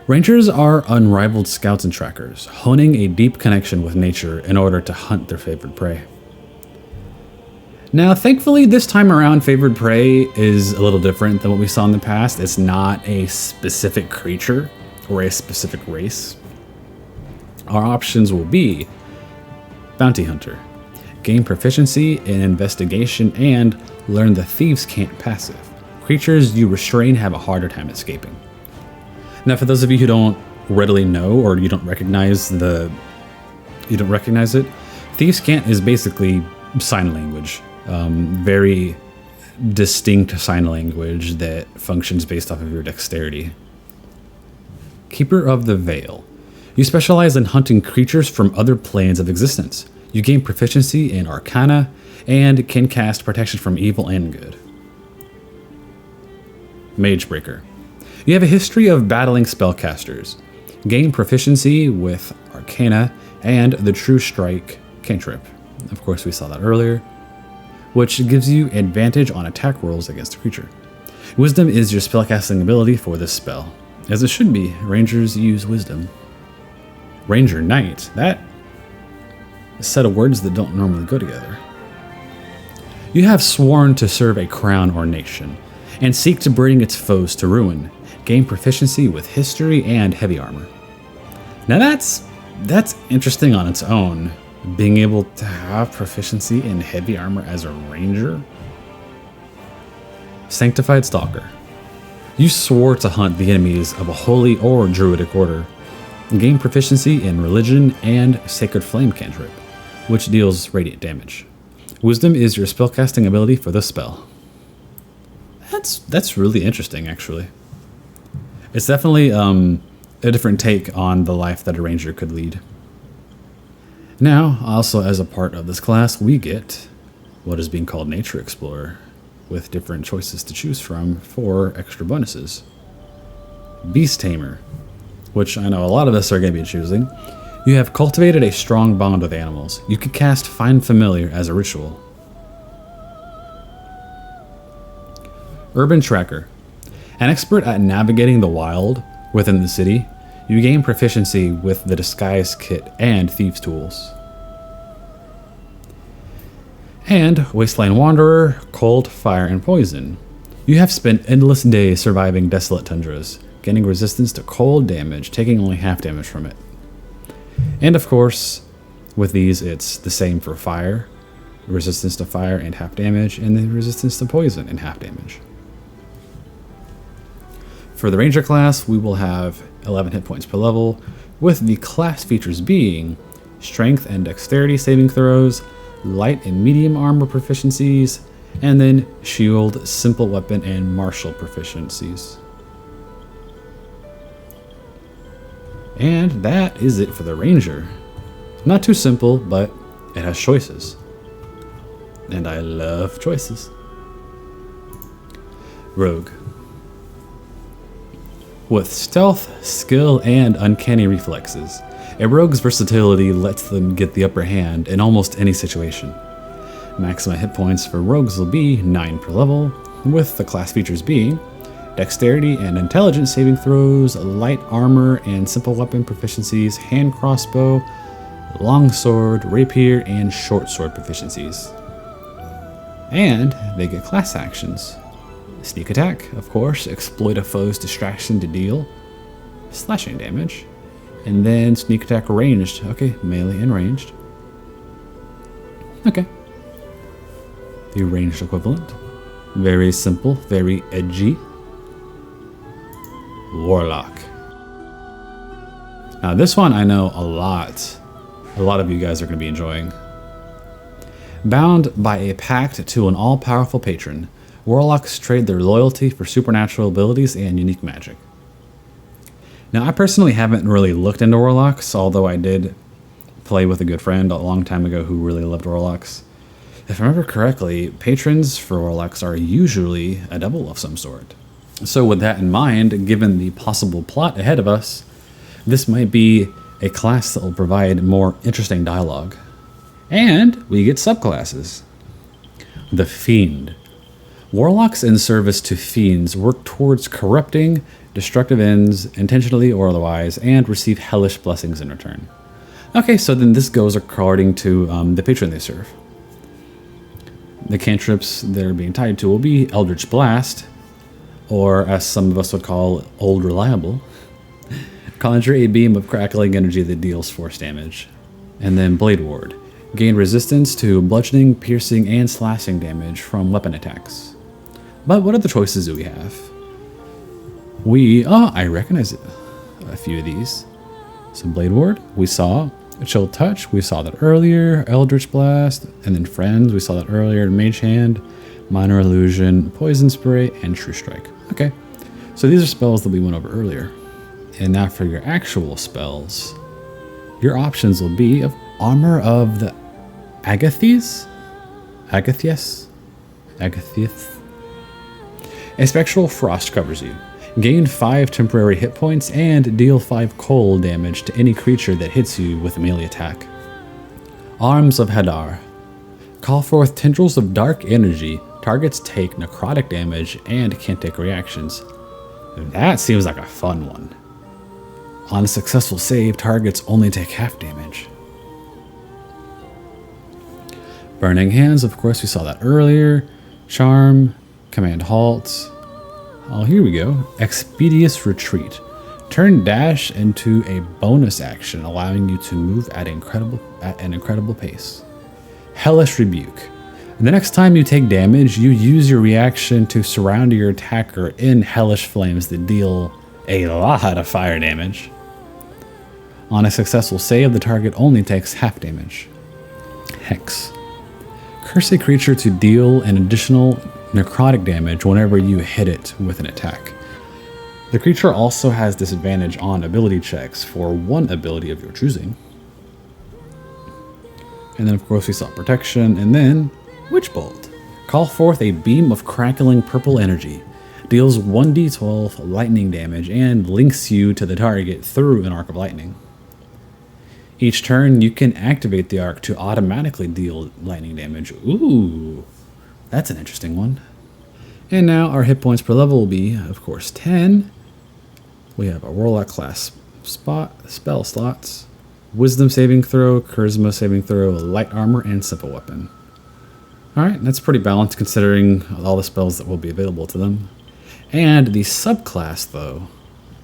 Rangers are unrivaled scouts and trackers, honing a deep connection with nature in order to hunt their favorite prey. Now, thankfully, this time around, favored prey is a little different than what we saw in the past. It's not a specific creature or a specific race. Our options will be Bounty Hunter, gain proficiency in investigation, and learn the Thieves' Cant passive. Creatures you restrain have a harder time escaping. Now, for those of you who don't readily know or you don't recognize it, Thieves' Cant is basically sign language. Very distinct sign language that functions based off of your dexterity. Keeper of the Veil. You specialize in hunting creatures from other planes of existence. You gain proficiency in Arcana and can cast protection from evil and good. Magebreaker. You have a history of battling spellcasters. Gain proficiency with Arcana and the True Strike cantrip. Of course, we saw that earlier, which gives you advantage on attack rolls against a creature. Wisdom is your spellcasting ability for this spell. As it should be, Rangers use Wisdom. Ranger Knight. That a set of words that don't normally go together. You have sworn to serve a crown or nation, and seek to bring its foes to ruin. Gain proficiency with history and heavy armor. Now that's interesting on its own. Being able to have proficiency in heavy armor as a ranger. Sanctified Stalker. You swore to hunt the enemies of a holy or druidic order. Gain proficiency in religion and Sacred Flame cantrip, which deals radiant damage. Wisdom is your spellcasting ability for the spell. That's really interesting, actually. It's definitely a different take on the life that a ranger could lead. Now, also as a part of this class, we get what is being called Nature Explorer, with different choices to choose from for extra bonuses. Beast Tamer, which I know a lot of us are going to be choosing. You have cultivated a strong bond with animals. You could cast Find Familiar as a ritual. Urban Tracker. An expert at navigating the wild within the city, you gain proficiency with the Disguise Kit and Thieves' Tools. And Wasteland Wanderer, Cold, Fire, and Poison. You have spent endless days surviving desolate tundras, gaining resistance to cold damage, taking only half damage from it. And of course, with these, it's the same for fire, resistance to fire and half damage, and then resistance to poison and half damage. For the Ranger class, we will have 11 hit points per level, with the class features being strength and dexterity saving throws, light and medium armor proficiencies, and then shield, simple weapon, and martial proficiencies. And that is it for the ranger. Not too simple, but it has choices. And I love choices. Rogue. With stealth, skill, and uncanny reflexes, a rogue's versatility lets them get the upper hand in almost any situation. Maximum hit points for rogues will be 9 per level, with the class features being dexterity and intelligence saving throws, light armor and simple weapon proficiencies, hand crossbow, longsword, rapier, and short sword proficiencies. And they get class actions. Sneak attack, of course, exploit a foe's distraction to deal slashing damage. And then sneak attack ranged. Okay, melee and ranged. Okay. The ranged equivalent. Very simple, very edgy. Warlock. Now this one I know a lot of you guys are going to be enjoying. Bound by a pact to an all-powerful patron, Warlocks trade their loyalty for supernatural abilities and unique magic. Now, I personally haven't really looked into Warlocks, although I did play with a good friend a long time ago who really loved Warlocks. If I remember correctly, patrons for Warlocks are usually a devil of some sort. So with that in mind, given the possible plot ahead of us, this might be a class that will provide more interesting dialogue. And we get subclasses. The Fiend. Warlocks in service to fiends work towards corrupting, destructive ends, intentionally or otherwise, and receive hellish blessings in return. Okay, so then this goes according to the patron they serve. The cantrips they're being tied to will be Eldritch Blast, or as some of us would call Old Reliable. Conjure a beam of crackling energy that deals force damage. And then Blade Ward. Gain resistance to bludgeoning, piercing, and slashing damage from weapon attacks. But what other choices do we have? I recognize a few of these. So Blade Ward, we saw. Chill Touch, we saw that earlier. Eldritch Blast, and then Friends, we saw that earlier. Mage Hand, Minor Illusion, Poison Spray, and True Strike. Okay, so these are spells that we went over earlier. And now for your actual spells, your options will be of Armor of the Agathies? Agathias? Agathias? A spectral frost covers you. Gain 5 temporary hit points and deal 5 cold damage to any creature that hits you with a melee attack. Arms of Hadar. Call forth tendrils of dark energy. Targets take necrotic damage and can't take reactions. That seems like a fun one. On a successful save, targets only take half damage. Burning Hands, of course, we saw that earlier. Charm, Command Halt. Oh, here we go. Expeditious Retreat. Turn dash into a bonus action, allowing you to move at an incredible pace. Hellish Rebuke. The next time you take damage, you use your reaction to surround your attacker in hellish flames that deal a lot of fire damage. On a successful save, the target only takes half damage. Hex. Curse a creature to deal an additional necrotic damage whenever you hit it with an attack. The creature also has disadvantage on ability checks for one ability of your choosing. And then of course we saw Protection, and then Witch Bolt. Call forth a beam of crackling purple energy. Deals 1d12 lightning damage and links you to the target through an arc of lightning. Each turn you can activate the arc to automatically deal lightning damage. Ooh, that's an interesting one. And now our hit points per level will be, of course, 10. We have a Warlock class spell slots, Wisdom saving throw, Charisma saving throw, Light armor, and Simple weapon. Alright, that's pretty balanced considering all the spells that will be available to them. And the subclass, though,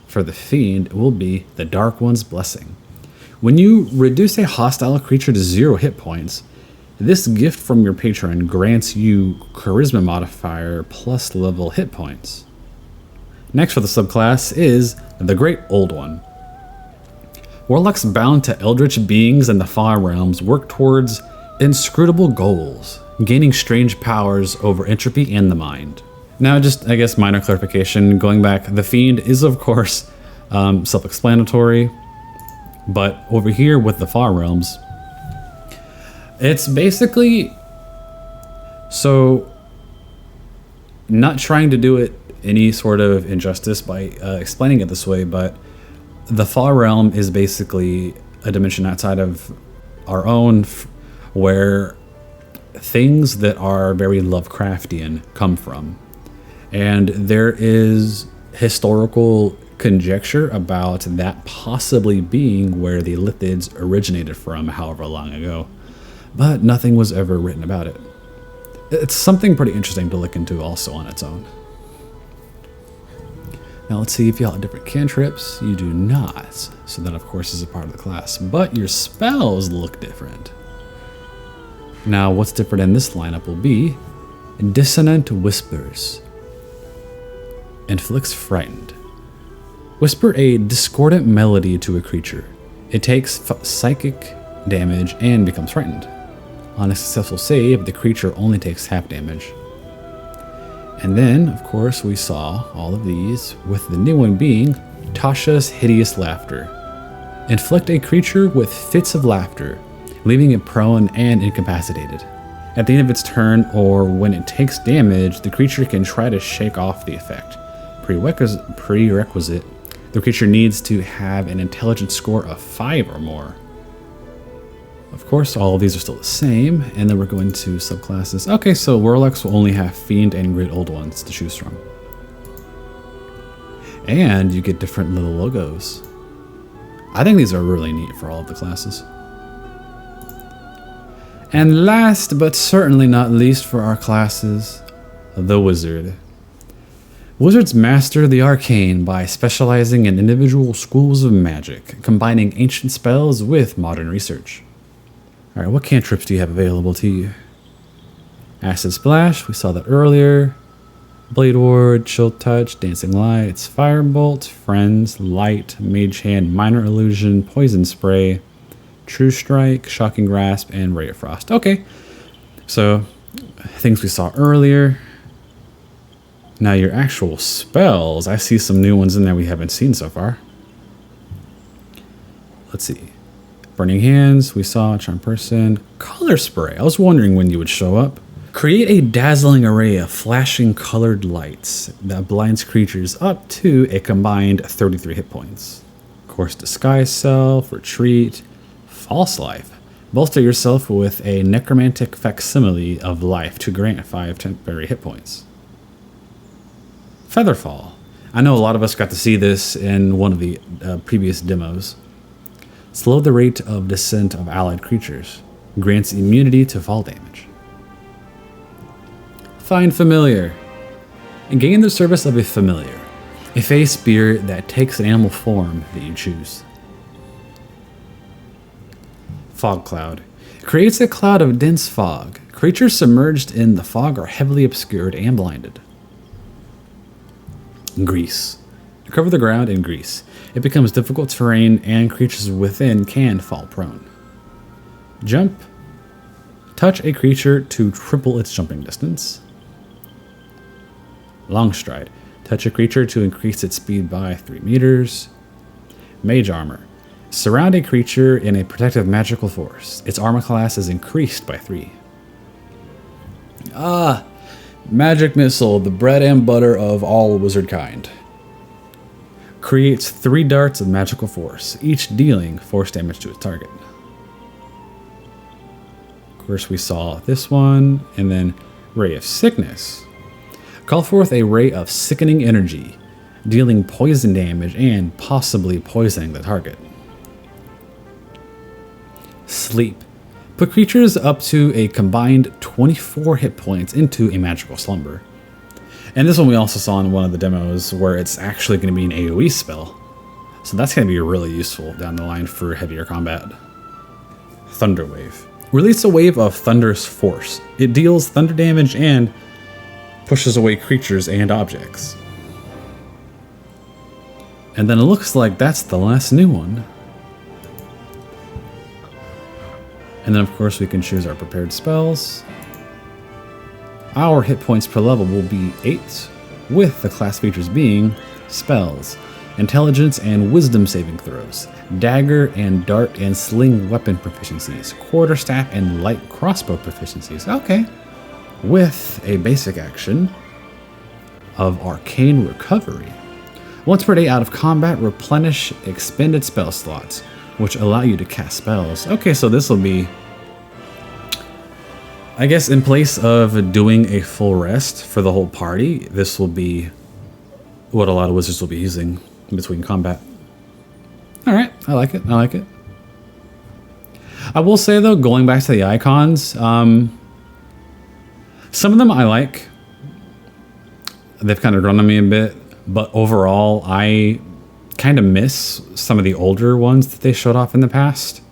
for the Fiend will be the Dark One's Blessing. When you reduce a hostile creature to 0 hit points, this gift from your patron grants you Charisma modifier plus level hit points. Next for the subclass is the Great Old One. Warlocks bound to eldritch beings in the far realms work towards inscrutable goals, gaining strange powers over entropy and the mind. Now, just, I guess, minor clarification, going back, the Fiend is, of course, self-explanatory, but over here with the far realms, it's basically, so, not trying to do it any sort of injustice by explaining it this way, but the far realm is basically a dimension outside of our own where things that are very Lovecraftian come from. And there is historical conjecture about that possibly being where the lithids originated from however long ago, but nothing was ever written about it. It's something pretty interesting to look into also on its own. Now let's see if y'all have different cantrips. You do not, so that of course is a part of the class, but your spells look different. Now what's different in this lineup will be Dissonant Whispers. Inflicts Frightened. Whisper a discordant melody to a creature. It takes psychic damage and becomes frightened. On a successful save, the creature only takes half damage. And then, of course, we saw all of these, with the new one being Tasha's Hideous Laughter. Inflict a creature with fits of laughter, leaving it prone and incapacitated. At the end of its turn, or when it takes damage, the creature can try to shake off the effect. Prerequisite, the creature needs to have an intelligence score of 5 or more. Of course, all of these are still the same, and then we're going to subclasses. Okay, so Warlocks will only have Fiend and Great Old Ones to choose from. And you get different little logos. I think these are really neat for all of the classes. And last, but certainly not least for our classes, the Wizard. Wizards master the arcane by specializing in individual schools of magic, combining ancient spells with modern research. Alright, what cantrips do you have available to you? Acid Splash, we saw that earlier. Blade Ward, Chill Touch, Dancing Lights, Firebolt, Friends, Light, Mage Hand, Minor Illusion, Poison Spray, True Strike, Shocking Grasp, and Ray of Frost. Okay, so things we saw earlier. Now your actual spells, I see some new ones in there we haven't seen so far. Let's see. Burning Hands, we saw Charm Person. Color Spray, I was wondering when you would show up. Create a dazzling array of flashing colored lights that blinds creatures up to a combined 33 hit points. Of course, Disguise Self, Retreat, False Life. Bolster yourself with a necromantic facsimile of life to grant 5 temporary hit points. Featherfall. I know a lot of us got to see this in one of the previous demos. Slow the rate of descent of allied creatures. Grants immunity to fall damage. Find Familiar. Gain the service of a familiar. A fey spirit that takes an animal form that you choose. Fog Cloud. Creates a cloud of dense fog. Creatures submerged in the fog are heavily obscured and blinded. Grease. To cover the ground in grease. It becomes difficult terrain and creatures within can fall prone. Jump. Touch a creature to triple its jumping distance. Long Stride. Touch a creature to increase its speed by 3 meters. Mage Armor. Surround a creature in a protective magical force. Its armor class is increased by 3. Magic Missile, the bread and butter of all wizard kind. Creates 3 darts of magical force, each dealing force damage to its target. Of course, we saw this one, and then Ray of Sickness. Call forth a ray of sickening energy, dealing poison damage and possibly poisoning the target. Sleep. Put creatures up to a combined 24 hit points into a magical slumber. And this one we also saw in one of the demos where it's actually going to be an AoE spell. So that's going to be really useful down the line for heavier combat. Thunder Wave. Release a wave of thunderous force. It deals thunder damage and pushes away creatures and objects. And then it looks like that's the last new one. And then of course we can choose our prepared spells. Our hit points per level will be 8, with the class features being spells, intelligence and wisdom saving throws, dagger and dart and sling weapon proficiencies, quarterstaff and light crossbow proficiencies. Okay. With a basic action of arcane recovery. Once per day out of combat, replenish expended spell slots, which allow you to cast spells. Okay, so this will be, I guess, in place of doing a full rest for the whole party, this will be what a lot of wizards will be using in between combat. All right, I like it. I like it. I will say though, going back to the icons, some of them I like. They've kind of grown on me a bit, but overall, I kind of miss some of the older ones that they showed off in the past.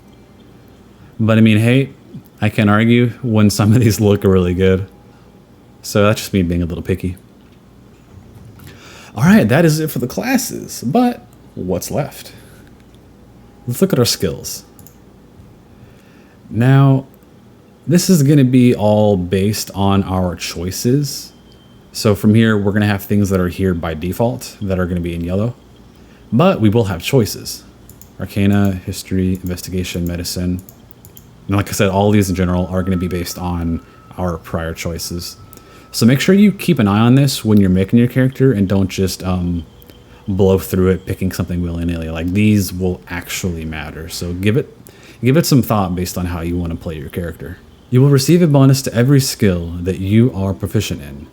But I mean, hey, I can't argue when some of these look really good. So that's just me being a little picky. All right, that is it for the classes, but what's left? Let's look at our skills. Now, this is going to be all based on our choices. So from here, we're going to have things that are here by default that are going to be in yellow, but we will have choices. Arcana, history, investigation, medicine. And like I said, all these in general are going to be based on our prior choices. So make sure you keep an eye on this when you're making your character and don't just blow through it picking something willy-nilly. Like, these will actually matter. So give it some thought based on how you want to play your character. You will receive a bonus to every skill that you are proficient in.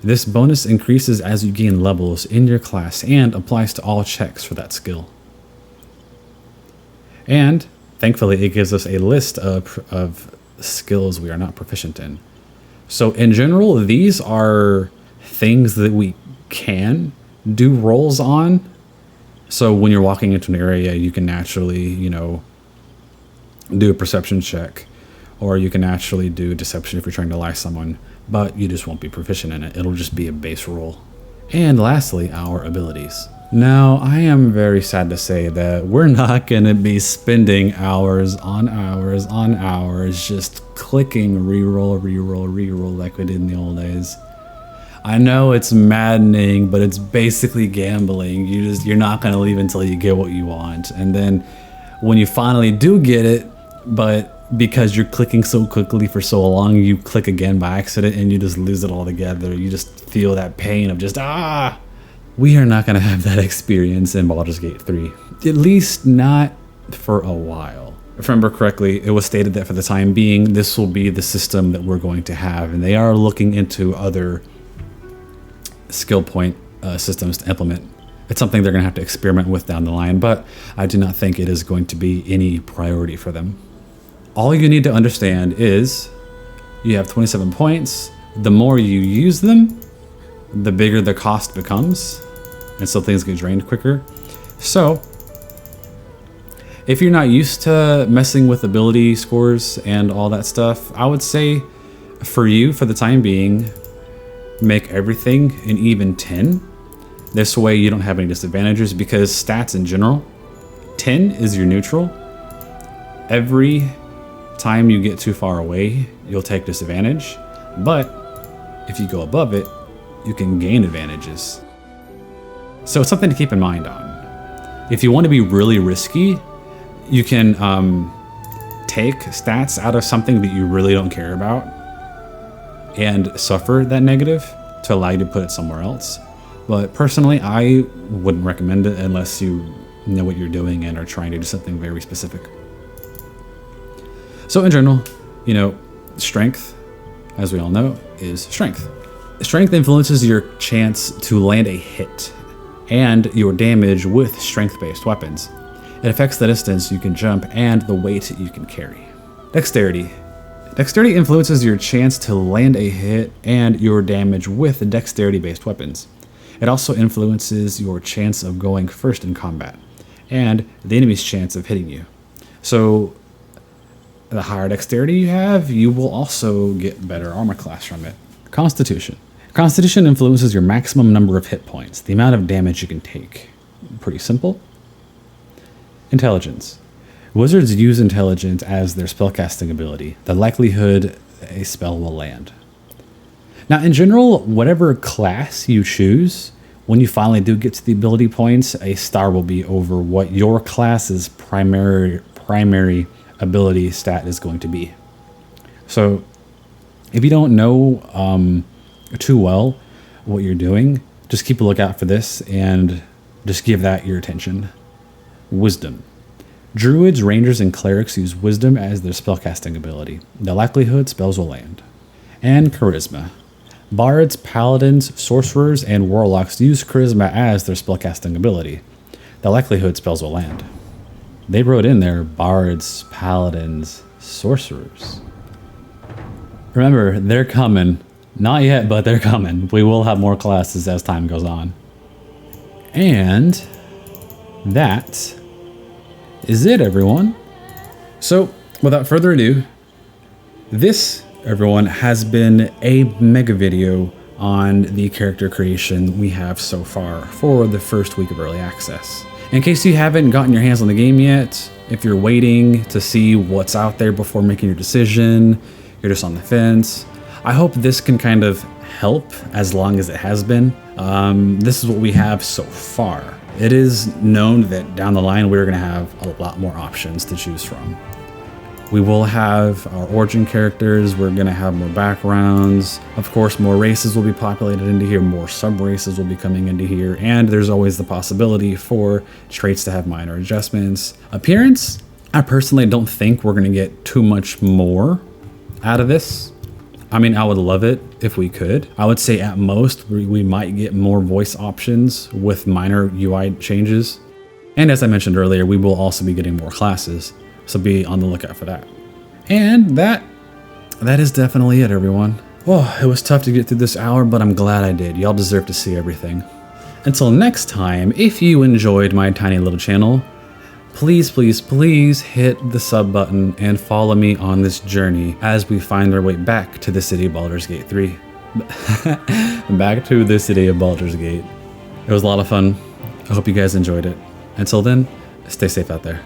This bonus increases as you gain levels in your class and applies to all checks for that skill. And thankfully, it gives us a list of skills we are not proficient in. So in general, these are things that we can do rolls on. So when you're walking into an area, you can naturally, do a perception check, or you can actually do deception if you're trying to lie someone, but you just won't be proficient in it. It'll just be a base roll. And lastly, our abilities. Now, I am very sad to say that we're not going to be spending hours on hours just clicking reroll like we did in the old days. I know it's maddening, but it's basically gambling. You're not going to leave until you get what you want. And then when you finally do get it, but because you're clicking so quickly for so long, you click again by accident and you just lose it all together. You just feel that pain of just, We are not going to have that experience in Baldur's Gate 3. At least not for a while. If I remember correctly, it was stated that for the time being, this will be the system that we're going to have. And they are looking into other skill point systems to implement. It's something they're going to have to experiment with down the line, but I do not think it is going to be any priority for them. All you need to understand is you have 27 points. The more you use them, the bigger the cost becomes, and so things get drained quicker. So if you're not used to messing with ability scores and all that stuff, I would say for you, for the time being, make everything an even 10. This way you don't have any disadvantages, because stats in general, 10 is your neutral. Every time you get too far away, you'll take disadvantage, but if you go above it, you can gain advantages. So it's something to keep in mind on. If you want to be really risky, you can take stats out of something that you really don't care about and suffer that negative to allow you to put it somewhere else. But personally, I wouldn't recommend it unless you know what you're doing and are trying to do something very specific. So in general, strength, as we all know, is strength. Strength influences your chance to land a hit and your damage with strength-based weapons. It affects the distance you can jump and the weight you can carry. Dexterity. Dexterity influences your chance to land a hit and your damage with dexterity-based weapons. It also influences your chance of going first in combat and the enemy's chance of hitting you. So the higher dexterity you have, you will also get better armor class from it. Constitution. Constitution influences your maximum number of hit points, the amount of damage you can take. Pretty simple. Intelligence. Wizards use intelligence as their spellcasting ability, the likelihood a spell will land. Now, in general, whatever class you choose, when you finally do get to the ability points, a star will be over what your class's primary ability stat is going to be. So, if you don't know too well what you're doing, just keep a lookout for this and just give that your attention. Wisdom. Druids, rangers, and clerics use wisdom as their spellcasting ability. The likelihood spells will land. And charisma. Bards, paladins, sorcerers, and warlocks use charisma as their spellcasting ability. The likelihood spells will land. They wrote in there bards, paladins, sorcerers. Remember, they're coming. Not yet, but they're coming. We will have more classes as time goes on. And that is it, everyone. So, without further ado, this, everyone, has been a mega video on the character creation we have so far for the first week of early access. In case you haven't gotten your hands on the game yet, if you're waiting to see what's out there before making your decision, you're just on the fence, I hope this can kind of help as long as it has been. This is what we have so far. It is known that down the line we're going to have a lot more options to choose from. We will have our origin characters, we're going to have more backgrounds, of course more races will be populated into here, more sub-races will be coming into here, and there's always the possibility for traits to have minor adjustments. Appearance, I personally don't think we're going to get too much more out of this. I mean, I would love it if we could. I would say at most we might get more voice options with minor UI changes. And as I mentioned earlier, we will also be getting more classes, so be on the lookout for that. And that is definitely it, everyone. Oh, it was tough to get through this hour, but I'm glad I did. Y'all deserve to see everything. Until next time, if you enjoyed my tiny little channel, please, please, please hit the sub button and follow me on this journey as we find our way back to the city of Baldur's Gate 3. Back to the city of Baldur's Gate. It was a lot of fun. I hope you guys enjoyed it. Until then, stay safe out there.